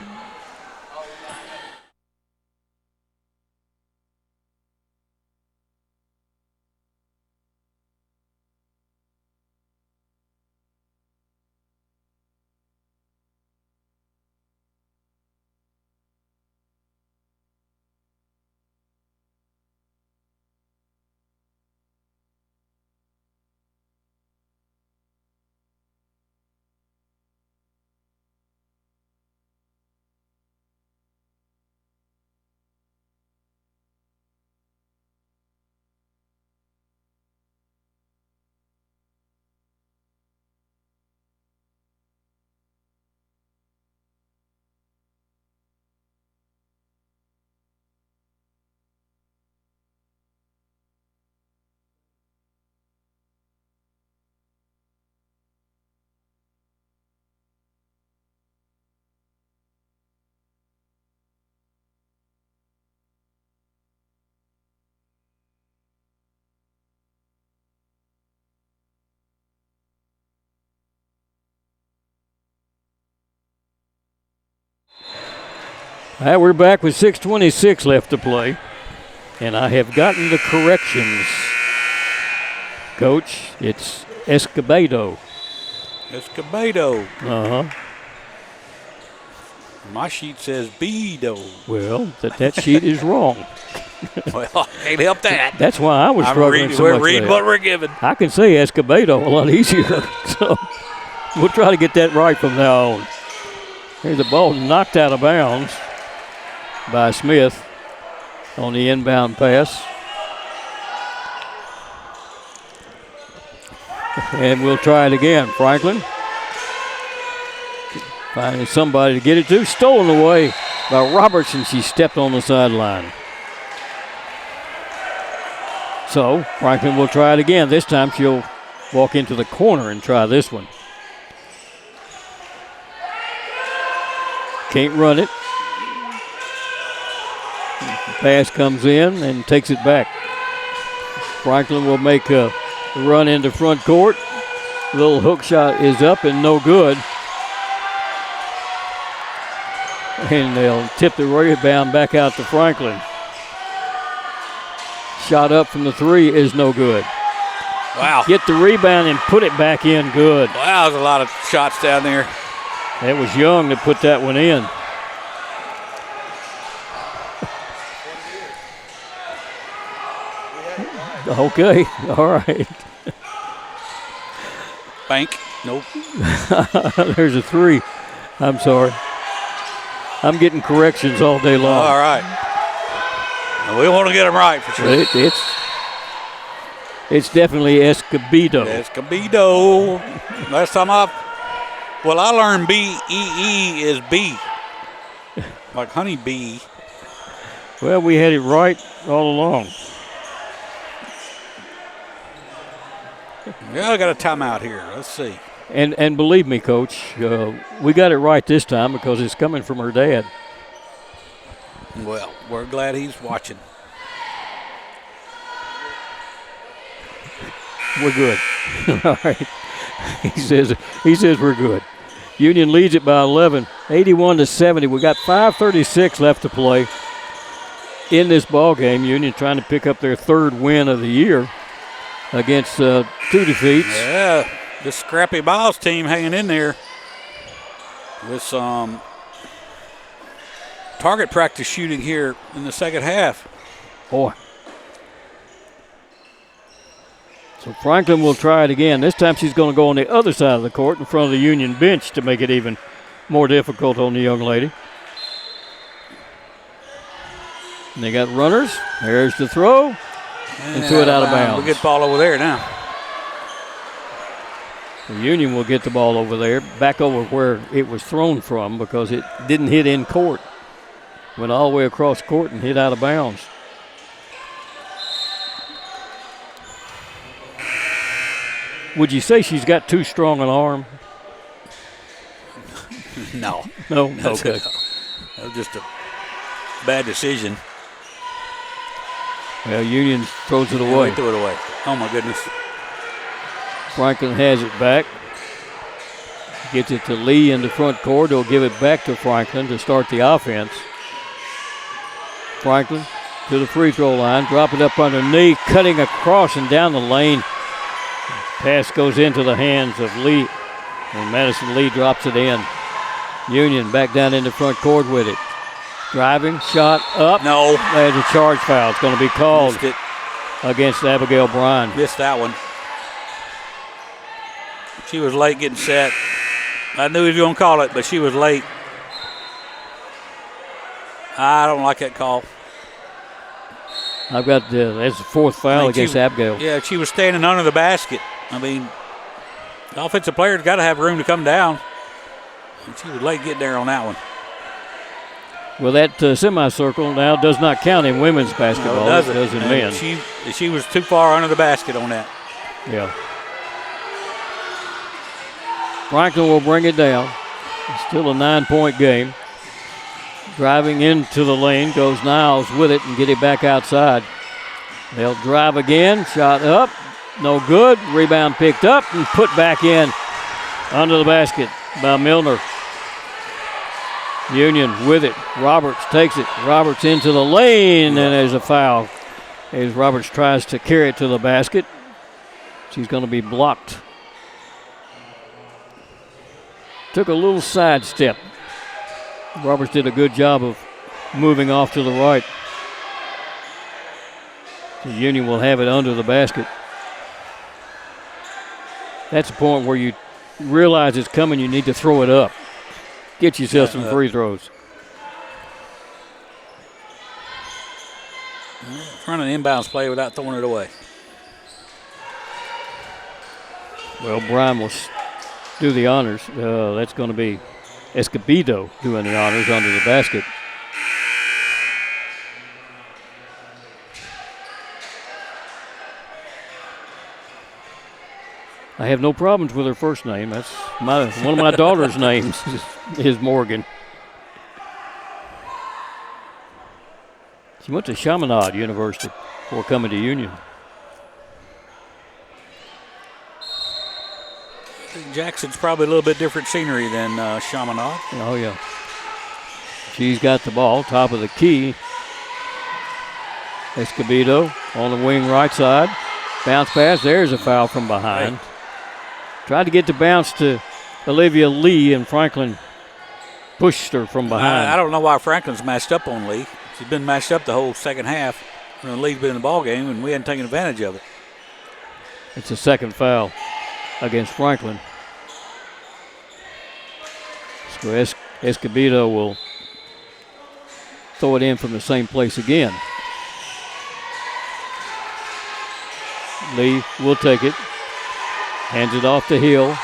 All right, we're back with 6:26 left to play. And I have gotten the corrections. Coach, it's Escobedo. Escobedo. Uh-huh. My sheet says Bedo. Well, that sheet is wrong. Well, can't help that. That's why I was struggling so much. We're reading what we're given. I can say Escobedo a lot easier. So we'll try to get that right from now on. Here's the ball knocked out of bounds by Smith on the inbound pass. And we'll try it again. Franklin finding somebody to get it to. Stolen away by Robertson. She stepped on the sideline. So Franklin will try it again. This time she'll walk into the corner and try this one. Can't run it. Pass comes in and takes it back. Franklin will make a run into front court. Little hook shot is up and no good. And they'll tip the rebound back out to Franklin. Shot up from the 3 is no good. Wow. Get the rebound and put it back in good. Wow, there's a lot of shots down there. That was Young that put that one in. Okay, all right. Bank, nope. There's a 3. I'm sorry. I'm getting corrections all day long. All right. We want to get them right for sure. It's definitely Escobedo. Escobedo. Last time I learned B-E-E is B. Like honey bee. Well, we had it right all along. Yeah, I got a timeout here. Let's see. And believe me, Coach, we got it right this time because it's coming from her dad. Well, we're glad he's watching. We're good. All right. He says we're good. Union leads it by 11, 81-70. We got 5:36 left to play in this ball game. Union trying to pick up their third win of the year against 2 defeats. Yeah, this scrappy Miles team hanging in there with some target practice shooting here in the second half. Boy. So Franklin will try it again. This time she's going to go on the other side of the court in front of the Union bench to make it even more difficult on the young lady. And they got runners. There's the throw. And threw it out of bounds. We'll get the ball over there now. The Union will get the ball over there, back over where it was thrown from because it didn't hit in court. Went all the way across court and hit out of bounds. Would you say she's got too strong an arm? No. No? Okay. That was just a bad decision. Well, Union throws it away. Threw it away. Oh, my goodness. Franklin has it back. Gets it to Lee in the front court. He'll give it back to Franklin to start the offense. Franklin to the free throw line. Drop it up underneath. Cutting across and down the lane. Pass goes into the hands of Lee. And Madison Lee drops it in. Union back down in the front court with it. Driving, shot up. No. There's a charge foul. It's going to be called against Abigail Bryan. Missed that one. She was late getting set. I knew he was going to call it, but she was late. I don't like that call. I've got that's the fourth foul against Abigail. Yeah, she was standing under the basket. I mean, the offensive player's got to have room to come down. And she was late getting there on that one. Well, that semicircle now does not count in women's basketball. No, it does in men. She was too far under the basket on that. Yeah. Franklin will bring it down. It's still a 9-point game. Driving into the lane goes Niles with it and get it back outside. They'll drive again. Shot up. No good. Rebound picked up and put back in under the basket by Milner. Union with it. Roberts takes it. Roberts into the lane, and there's a foul as Roberts tries to carry it to the basket. She's going to be blocked. Took a little sidestep. Roberts did a good job of moving off to the right. The Union will have it under the basket. That's the point where you realize it's coming. You need to throw it up. Get yourself some free throws. Running an inbounds play without throwing it away. Well, Bryan will do the honors. That's going to be Escobedo doing the honors under the basket. I have no problems with her first name. That's one of my daughter's names is Morgan. She went to Chaminade University before coming to Union. Jackson's probably a little bit different scenery than Chaminade. Oh, yeah. She's got the ball, top of the key. Escobedo on the wing right side. Bounce pass. There's a foul from behind. Right. Tried to get the bounce to Olivia Lee, and Franklin pushed her from behind. I don't know why Franklin's matched up on Lee. She's been matched up the whole second half. When Lee's been in the ball game, and we hadn't taken advantage of it. It's a second foul against Franklin. So Escobedo will throw it in from the same place again. Lee will take it. Hands it off to Hill.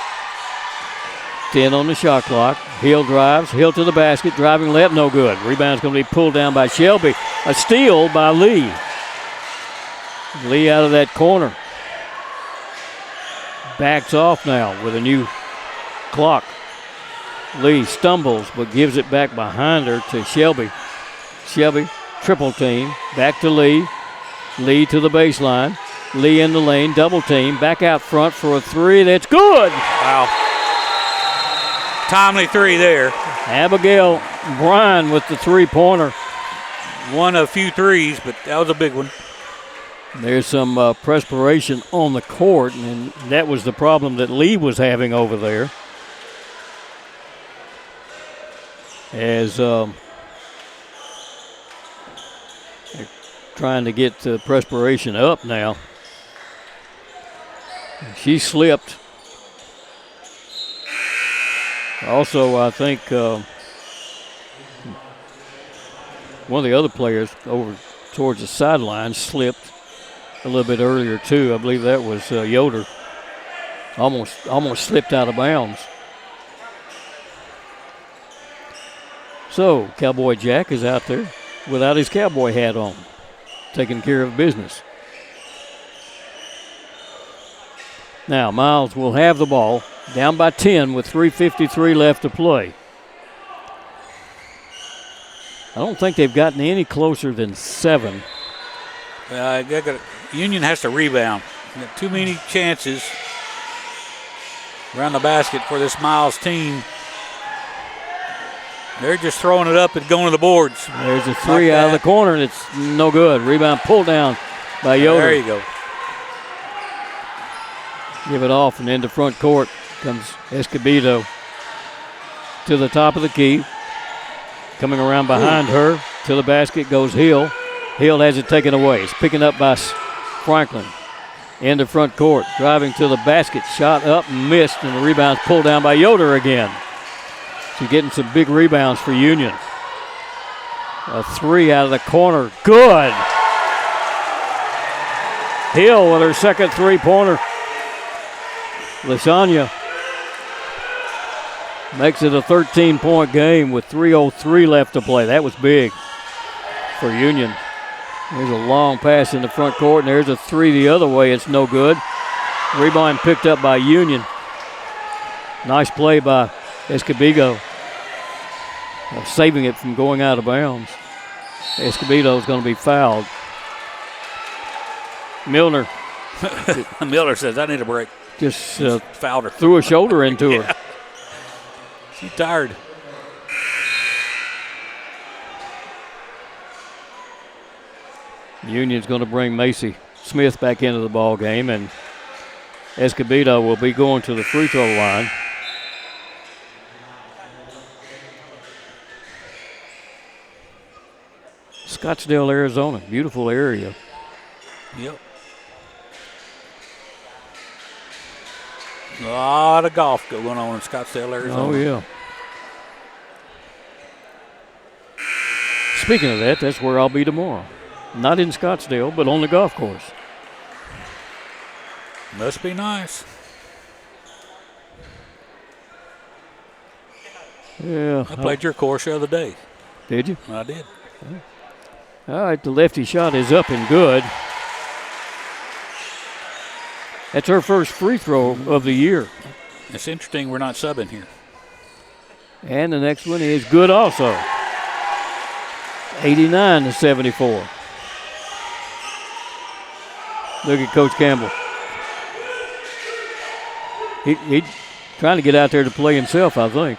10 on the shot clock. Hill drives. Hill to the basket. Driving left, no good. Rebound's going to be pulled down by Shelby. A steal by Lee. Lee out of that corner. backs off now with a new clock. Lee stumbles but gives it back behind her to Shelby. Shelby, triple team, back to Lee. Lee to the baseline. Lee in the lane, double team, back out front for a three. That's good. Wow. Timely three there. Abigail Bryan with the three-pointer. One of a few threes, but that was a big one. There's some perspiration on the court, and that was the problem that Lee was having over there. As they're trying to get the perspiration up now. She slipped. Also, I think one of the other players over towards the sideline slipped a little bit earlier too. I believe that was Yoder. Almost slipped out of bounds. So Cowboy Jack is out there without his cowboy hat on, taking care of business. Now Miles will have the ball, down by 10 with 3:53 left to play. I don't think they've gotten any closer than 7. Union has to rebound. Got too many chances around the basket for this Miles team. They're just throwing it up and going to the boards. There's a three out of the corner, and it's no good. Rebound pulled down by Yoder. There you go. Give it off, and into front court comes Escobedo to the top of the key. Coming around behind her to the basket goes Hill. Hill has it taken away. It's picking up by Franklin. Into front court, driving to the basket. Shot up and missed, and the rebound's pulled down by Yoder again. She's getting some big rebounds for Union. A three out of the corner. Good. Hill with her second three-pointer. Lashanya makes it a 13-point game with 3:03 left to play. That was big for Union. There's a long pass in the front court, and there's a three the other way. It's no good. Rebound picked up by Union. Nice play by Escobedo, saving it from going out of bounds. Escobedo is going to be fouled. Milner. Milner says, I need a break. Just fouled her. Threw a shoulder into her. She's tired. Union's going to bring Macy Smith back into the ball game, and Escobedo will be going to the free throw line. Scottsdale, Arizona, beautiful area. Yep. A lot of golf going on in Scottsdale, Arizona. Oh, yeah. Speaking of that, that's where I'll be tomorrow. Not in Scottsdale, but on the golf course. Must be nice. Yeah. I played your course the other day. Did you? I did. All right, the lefty shot is up and good. That's her first free throw of the year. It's interesting we're not subbing here. And the next one is good also. 89-74. Look at Coach Campbell. He trying to get out there to play himself, I think.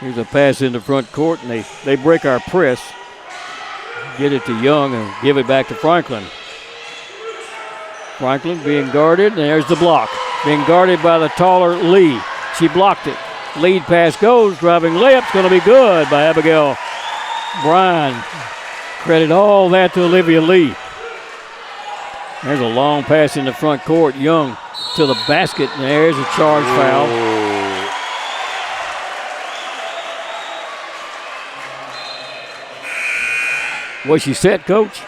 Here's a pass in the front court, and they break our press. Get it to Young and give it back to Franklin. Franklin being guarded, and there's the block. Being guarded by the taller Lee. She blocked it. Lead pass goes, driving layup's going to be good by Abigail Bryan. Credit all that to Olivia Lee. There's a long pass in the front court. Young to the basket, and there's a charge foul. Was she set, Coach?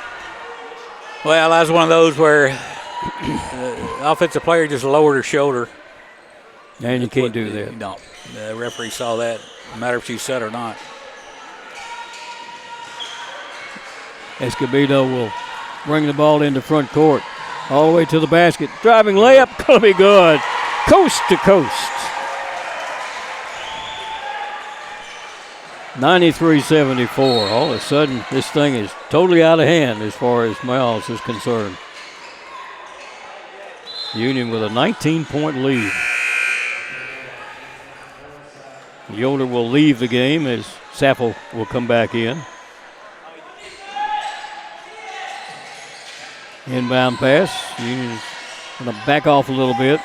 Well, that was one of those where the offensive player just lowered her shoulder. And you can't do that. You don't. The referee saw that, no matter if she's set or not. Escobedo will bring the ball into front court. All the way to the basket. Driving layup, gonna be good. Coast to coast. 93-74. All of a sudden, this thing is totally out of hand as far as Miles is concerned. Union with a 19-point lead. Yoder will leave the game as Sappel will come back in. Inbound pass. Union's going to back off a little bit.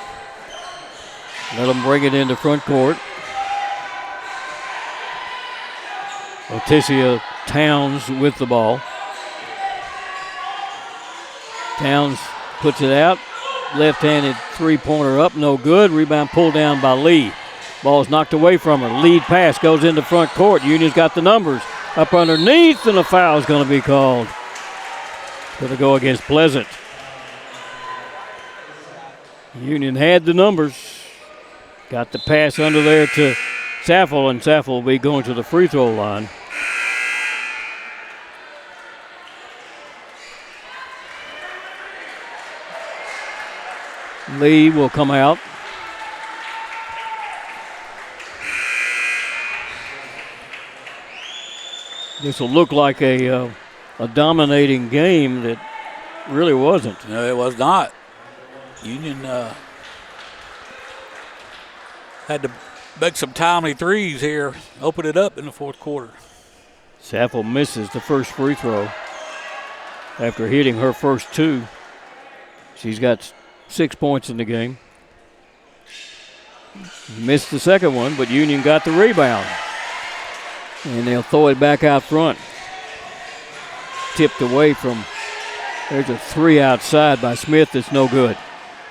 Let them bring it into front court. Leticia Towns with the ball. Towns puts it out. Left-handed three-pointer up, no good. Rebound pulled down by Lee. Ball's knocked away from her. Lead pass goes into front court. Union's got the numbers. Up underneath, and a foul is going to be called. Going to go against Pleasant. Union had the numbers. Got the pass under there to Saffel, and Saffel will be going to the free throw line. Lee will come out. This will look like a dominating game that really wasn't. No, it was not. Union had to make some timely threes here, open it up in the fourth quarter. Saffel misses the first free throw after hitting her first two. She's got 6 points in the game. Missed the second one, but Union got the rebound. And they'll throw it back out front. Tipped away from, there's a three outside by Smith that's no good.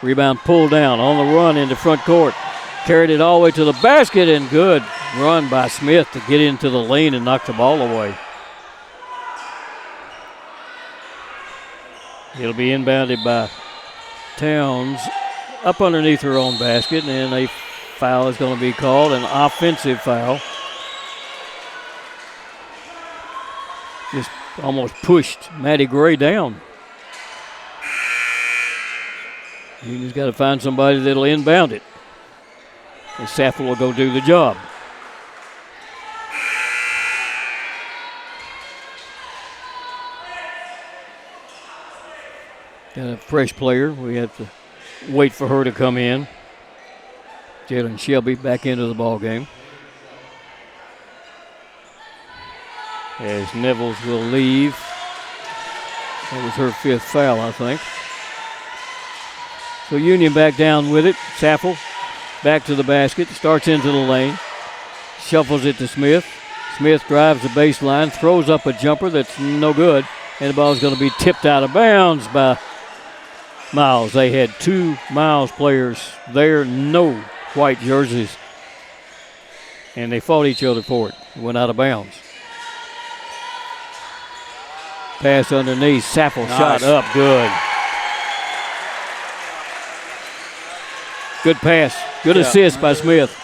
Rebound pulled down on the run into front court. Carried it all the way to the basket, and good run by Smith to get into the lane and knock the ball away. It'll be inbounded by Towns up underneath her own basket, and a foul is going to be called, an offensive foul. Just almost pushed Maddie Gray down. Union's got to find somebody that'll inbound it. And Saffel will go do the job. Got a fresh player. We have to wait for her to come in. Jalen Shelby back into the ball game. As Nevels will leave. That was her fifth foul, I think. So Union back down with it. Saffel back to the basket. Starts into the lane. Shuffles it to Smith. Smith drives the baseline. Throws up a jumper that's no good. And the ball is going to be tipped out of bounds by Miles. They had two Miles players there. No white jerseys. And they fought each other for it. Went out of bounds. Pass underneath. Saffel shot up. Good. Good pass. Good assist by Smith.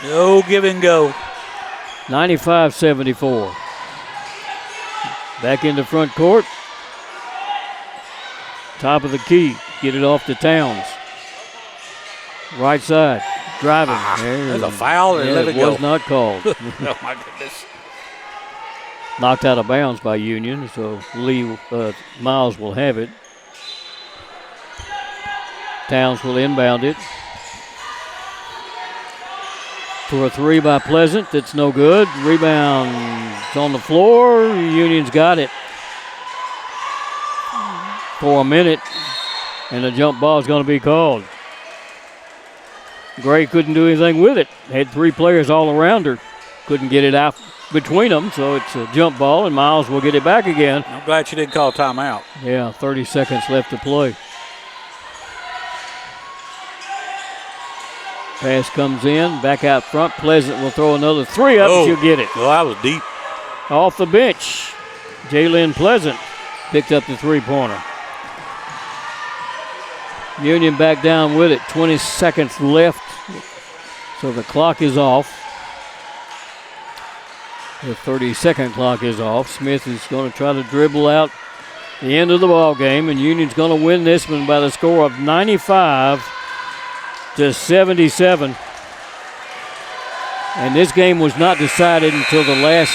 No give and go. 95-74. Back into front court. Top of the key. Get it off to Towns. Right side. Driving. There's a foul and let it go. Was not called. Oh, my goodness. Knocked out of bounds by Union, so Miles will have it. Towns will inbound it. For a three by Pleasant, that's no good. Rebound on the floor. Union's got it for a minute, and the jump ball is going to be called. Gray couldn't do anything with it. Had three players all around her. Couldn't get it out between them, so it's a jump ball, and Miles will get it back again. I'm glad she didn't call timeout. Yeah, 30 seconds left to play. Pass comes in, back out front. Pleasant will throw another three up, and she'll get it. Well, that was deep. Off the bench, Jalen Pleasant picked up the three-pointer. Union back down with it. 20 seconds left, so the clock is off. The 30-second clock is off. Smith is going to try to dribble out the end of the ball game, and Union's going to win this one by the score of 95-77. And this game was not decided until the last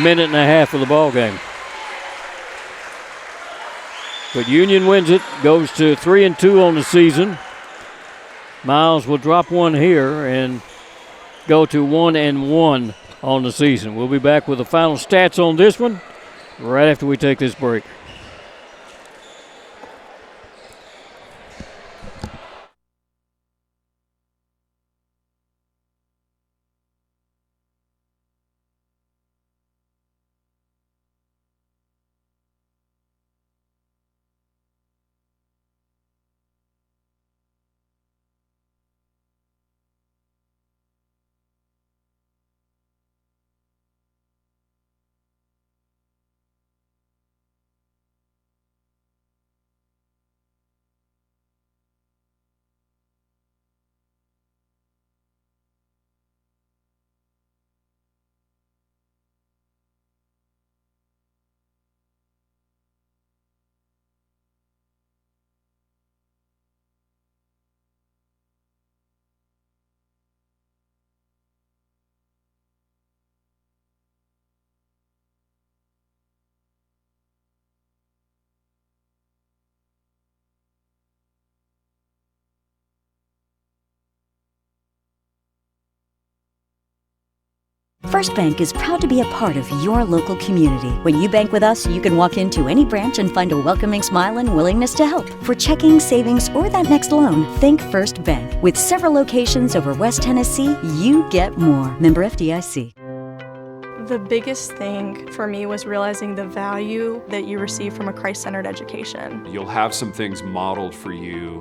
minute and a half of the ball game. But Union wins it, goes to 3-2 on the season. Miles will drop one here and go to 1-1 on the season. We'll be back with the final stats on this one right after we take this break. First Bank is proud to be a part of your local community. When you bank with us, you can walk into any branch and find a welcoming smile and willingness to help. For checking, savings, or that next loan, think First Bank. With several locations over West Tennessee, you get more. Member FDIC. The biggest thing for me was realizing the value that you receive from a Christ-centered education. You'll have some things modeled for you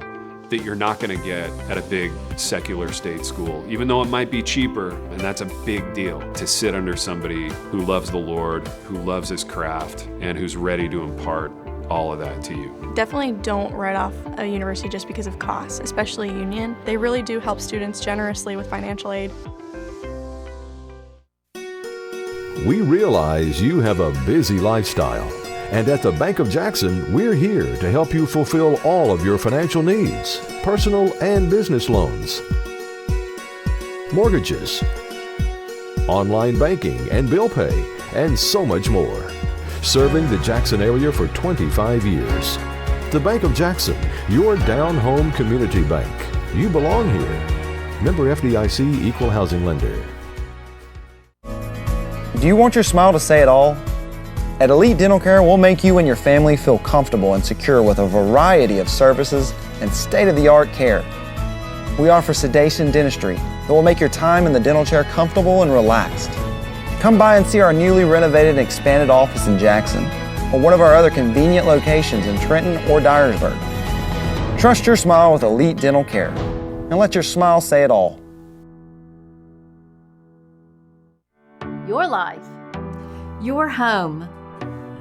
that you're not going to get at a big secular state school, even though it might be cheaper, and that's a big deal to sit under somebody who loves the Lord, who loves his craft, and who's ready to impart all of that to you. Definitely don't write off a university just because of costs, especially Union. They really do help students generously with financial aid. We realize you have a busy lifestyle, and at the Bank of Jackson, we're here to help you fulfill all of your financial needs, personal and business loans, mortgages, online banking and bill pay, and so much more. Serving the Jackson area for 25 years. The Bank of Jackson, your down-home community bank. You belong here. Member FDIC, Equal Housing Lender. Do you want your smile to say it all? At Elite Dental Care, we'll make you and your family feel comfortable and secure with a variety of services and state-of-the-art care. We offer sedation dentistry that will make your time in the dental chair comfortable and relaxed. Come by and see our newly renovated and expanded office in Jackson or one of our other convenient locations in Trenton or Dyersburg. Trust your smile with Elite Dental Care and let your smile say it all. Your life, your home,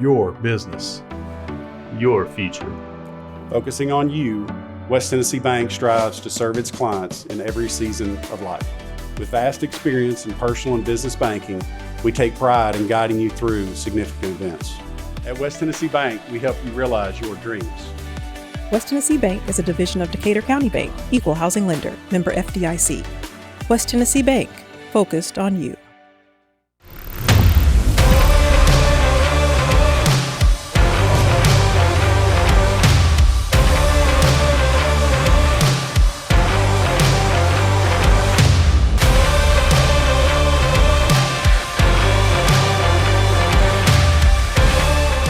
Your business. Your future. Focusing on you, West Tennessee Bank strives to serve its clients in every season of life. With vast experience in personal and business banking, we take pride in guiding you through significant events. At West Tennessee Bank, we help you realize your dreams. West Tennessee Bank is a division of Decatur County Bank, Equal Housing Lender, member FDIC. West Tennessee Bank, focused on you.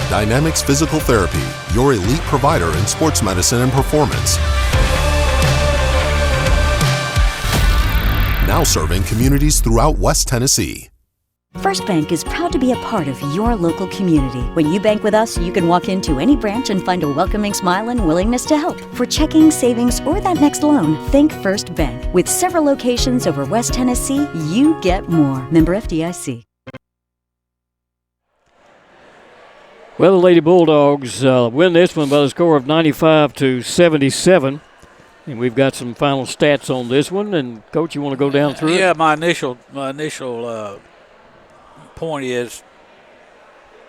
Dynamics Physical Therapy, your elite provider in sports medicine and performance. Now serving communities throughout West Tennessee. First Bank is proud to be a part of your local community. When you bank with us, you can walk into any branch and find a welcoming smile and willingness to help. For checking, savings, or that next loan, think First Bank. With several locations over West Tennessee, you get more. Member FDIC. Well, the Lady Bulldogs win this one by the score of 95-77. And we've got some final stats on this one. And, Coach, you want to go down through it? Yeah, my initial point is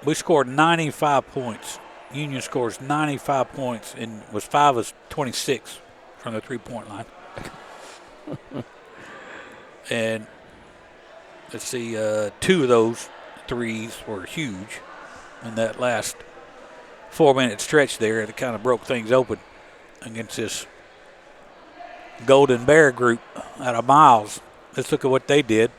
we scored 95 points Union scores 95 points and was 5 of 26 from the three-point line. And let's see, 2 of those threes were huge in that last 4-minute stretch there. It kind of broke things open against this Golden Bear group out of Miles. Let's look at what they did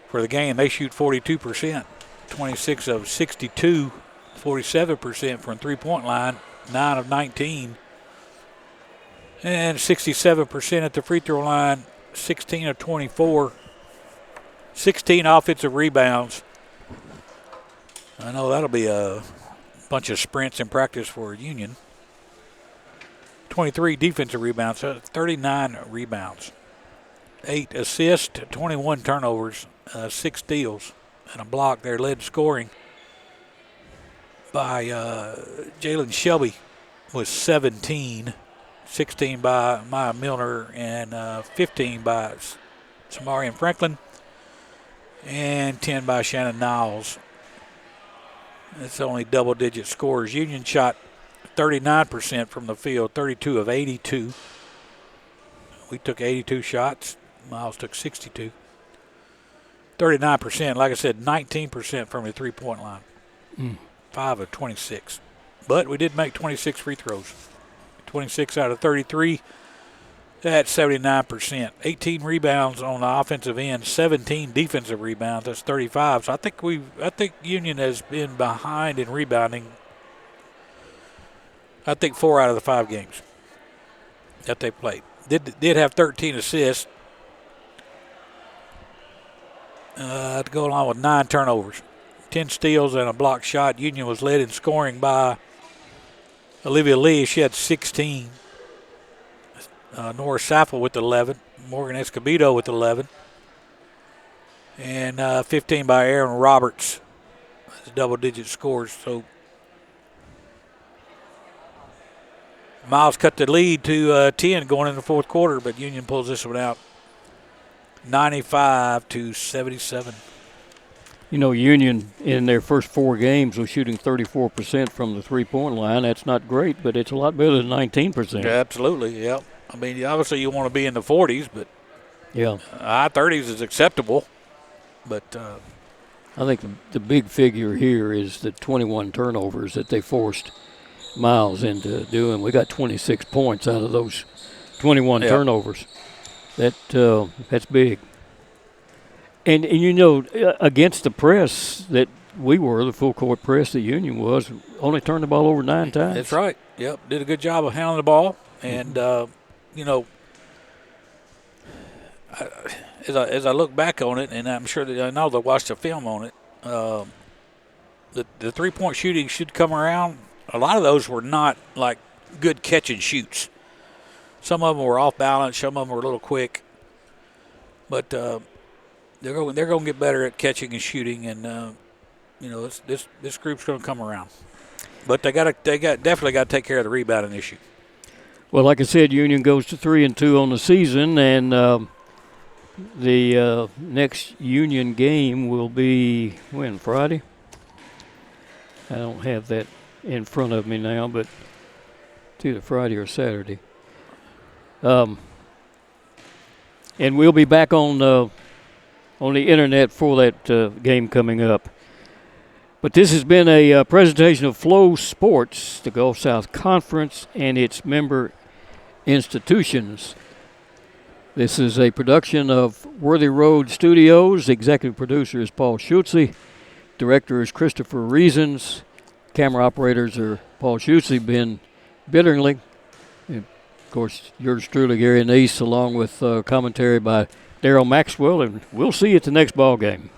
for the game. They shoot 42%, 26 of 62, 47% from three-point line, 9 of 19, and 67% at the free throw line, 16 of 24, 16 offensive rebounds. I know that'll be a bunch of sprints in practice for Union. 23 defensive rebounds, 39 rebounds, 8 assists, 21 turnovers, 6 steals, and a block. They're led scoring by Jalen Shelby with 17, 16 by Maya Milner, and 15 by Samarian Franklin, and 10 by Shannon Niles. It's only double-digit scores. Union shot 39% from the field, 32 of 82. We took 82 shots. Miles took 62. 39%, like I said, 19% from the three-point line. 5 of 26. But we did make 26 free throws. 26 out of 33. That's 79%. 18 rebounds on the offensive end, 17 defensive rebounds. That's 35. So I think Union has been behind in rebounding. I think 4 out of the 5 games that they played. Did have 13 assists to go along with 9 turnovers, 10 steals, and a blocked shot. Union was led in scoring by Olivia Lee. She had 16. Nora Saffel with 11. Morgan Escobedo with 11. And 15 by Aaron Roberts. That's double-digit scores. So Miles cut the lead to 10 going in the fourth quarter, but Union pulls this one out 95-77. You know, Union in their first 4 games was shooting 34% from the three-point line. That's not great, but it's a lot better than 19%. Yeah, absolutely, yep. I mean, obviously you want to be in the 40s, but yeah, high 30s is acceptable. But I think the big figure here is the 21 turnovers that they forced Miles into doing. We got 26 points out of those 21 turnovers. That's big. And you know, against the press that we were, the full court press that Union was, only turned the ball over 9 times. That's right. Yep, did a good job of handling the ball. And, you know, as I look back on it, and I'm sure that I know they'll watch the film on it, the three-point shooting should come around. A lot of those were not, like, good catch and shoots. Some of them were off balance. Some of them were a little quick. But they're going to get better at catching and shooting, and, you know, this group's going to come around. But they definitely got to take care of the rebounding issue. Well, like I said, Union goes to 3-2 on the season, and the next Union game will be when, Friday? I don't have that in front of me now, but it's either Friday or Saturday. And we'll be back on the internet for that game coming up. But this has been a presentation of Flow Sports, the Gulf South Conference, and its member institutions. This is a production of Worthy Road Studios. Executive producer is Paul Schutze. Director is Christopher Reasons. Camera operators are Paul Schutze, Ben Bitterling. And of course, yours truly, Gary Neese, along with commentary by Daryl Maxwell. And we'll see you at the next ball game.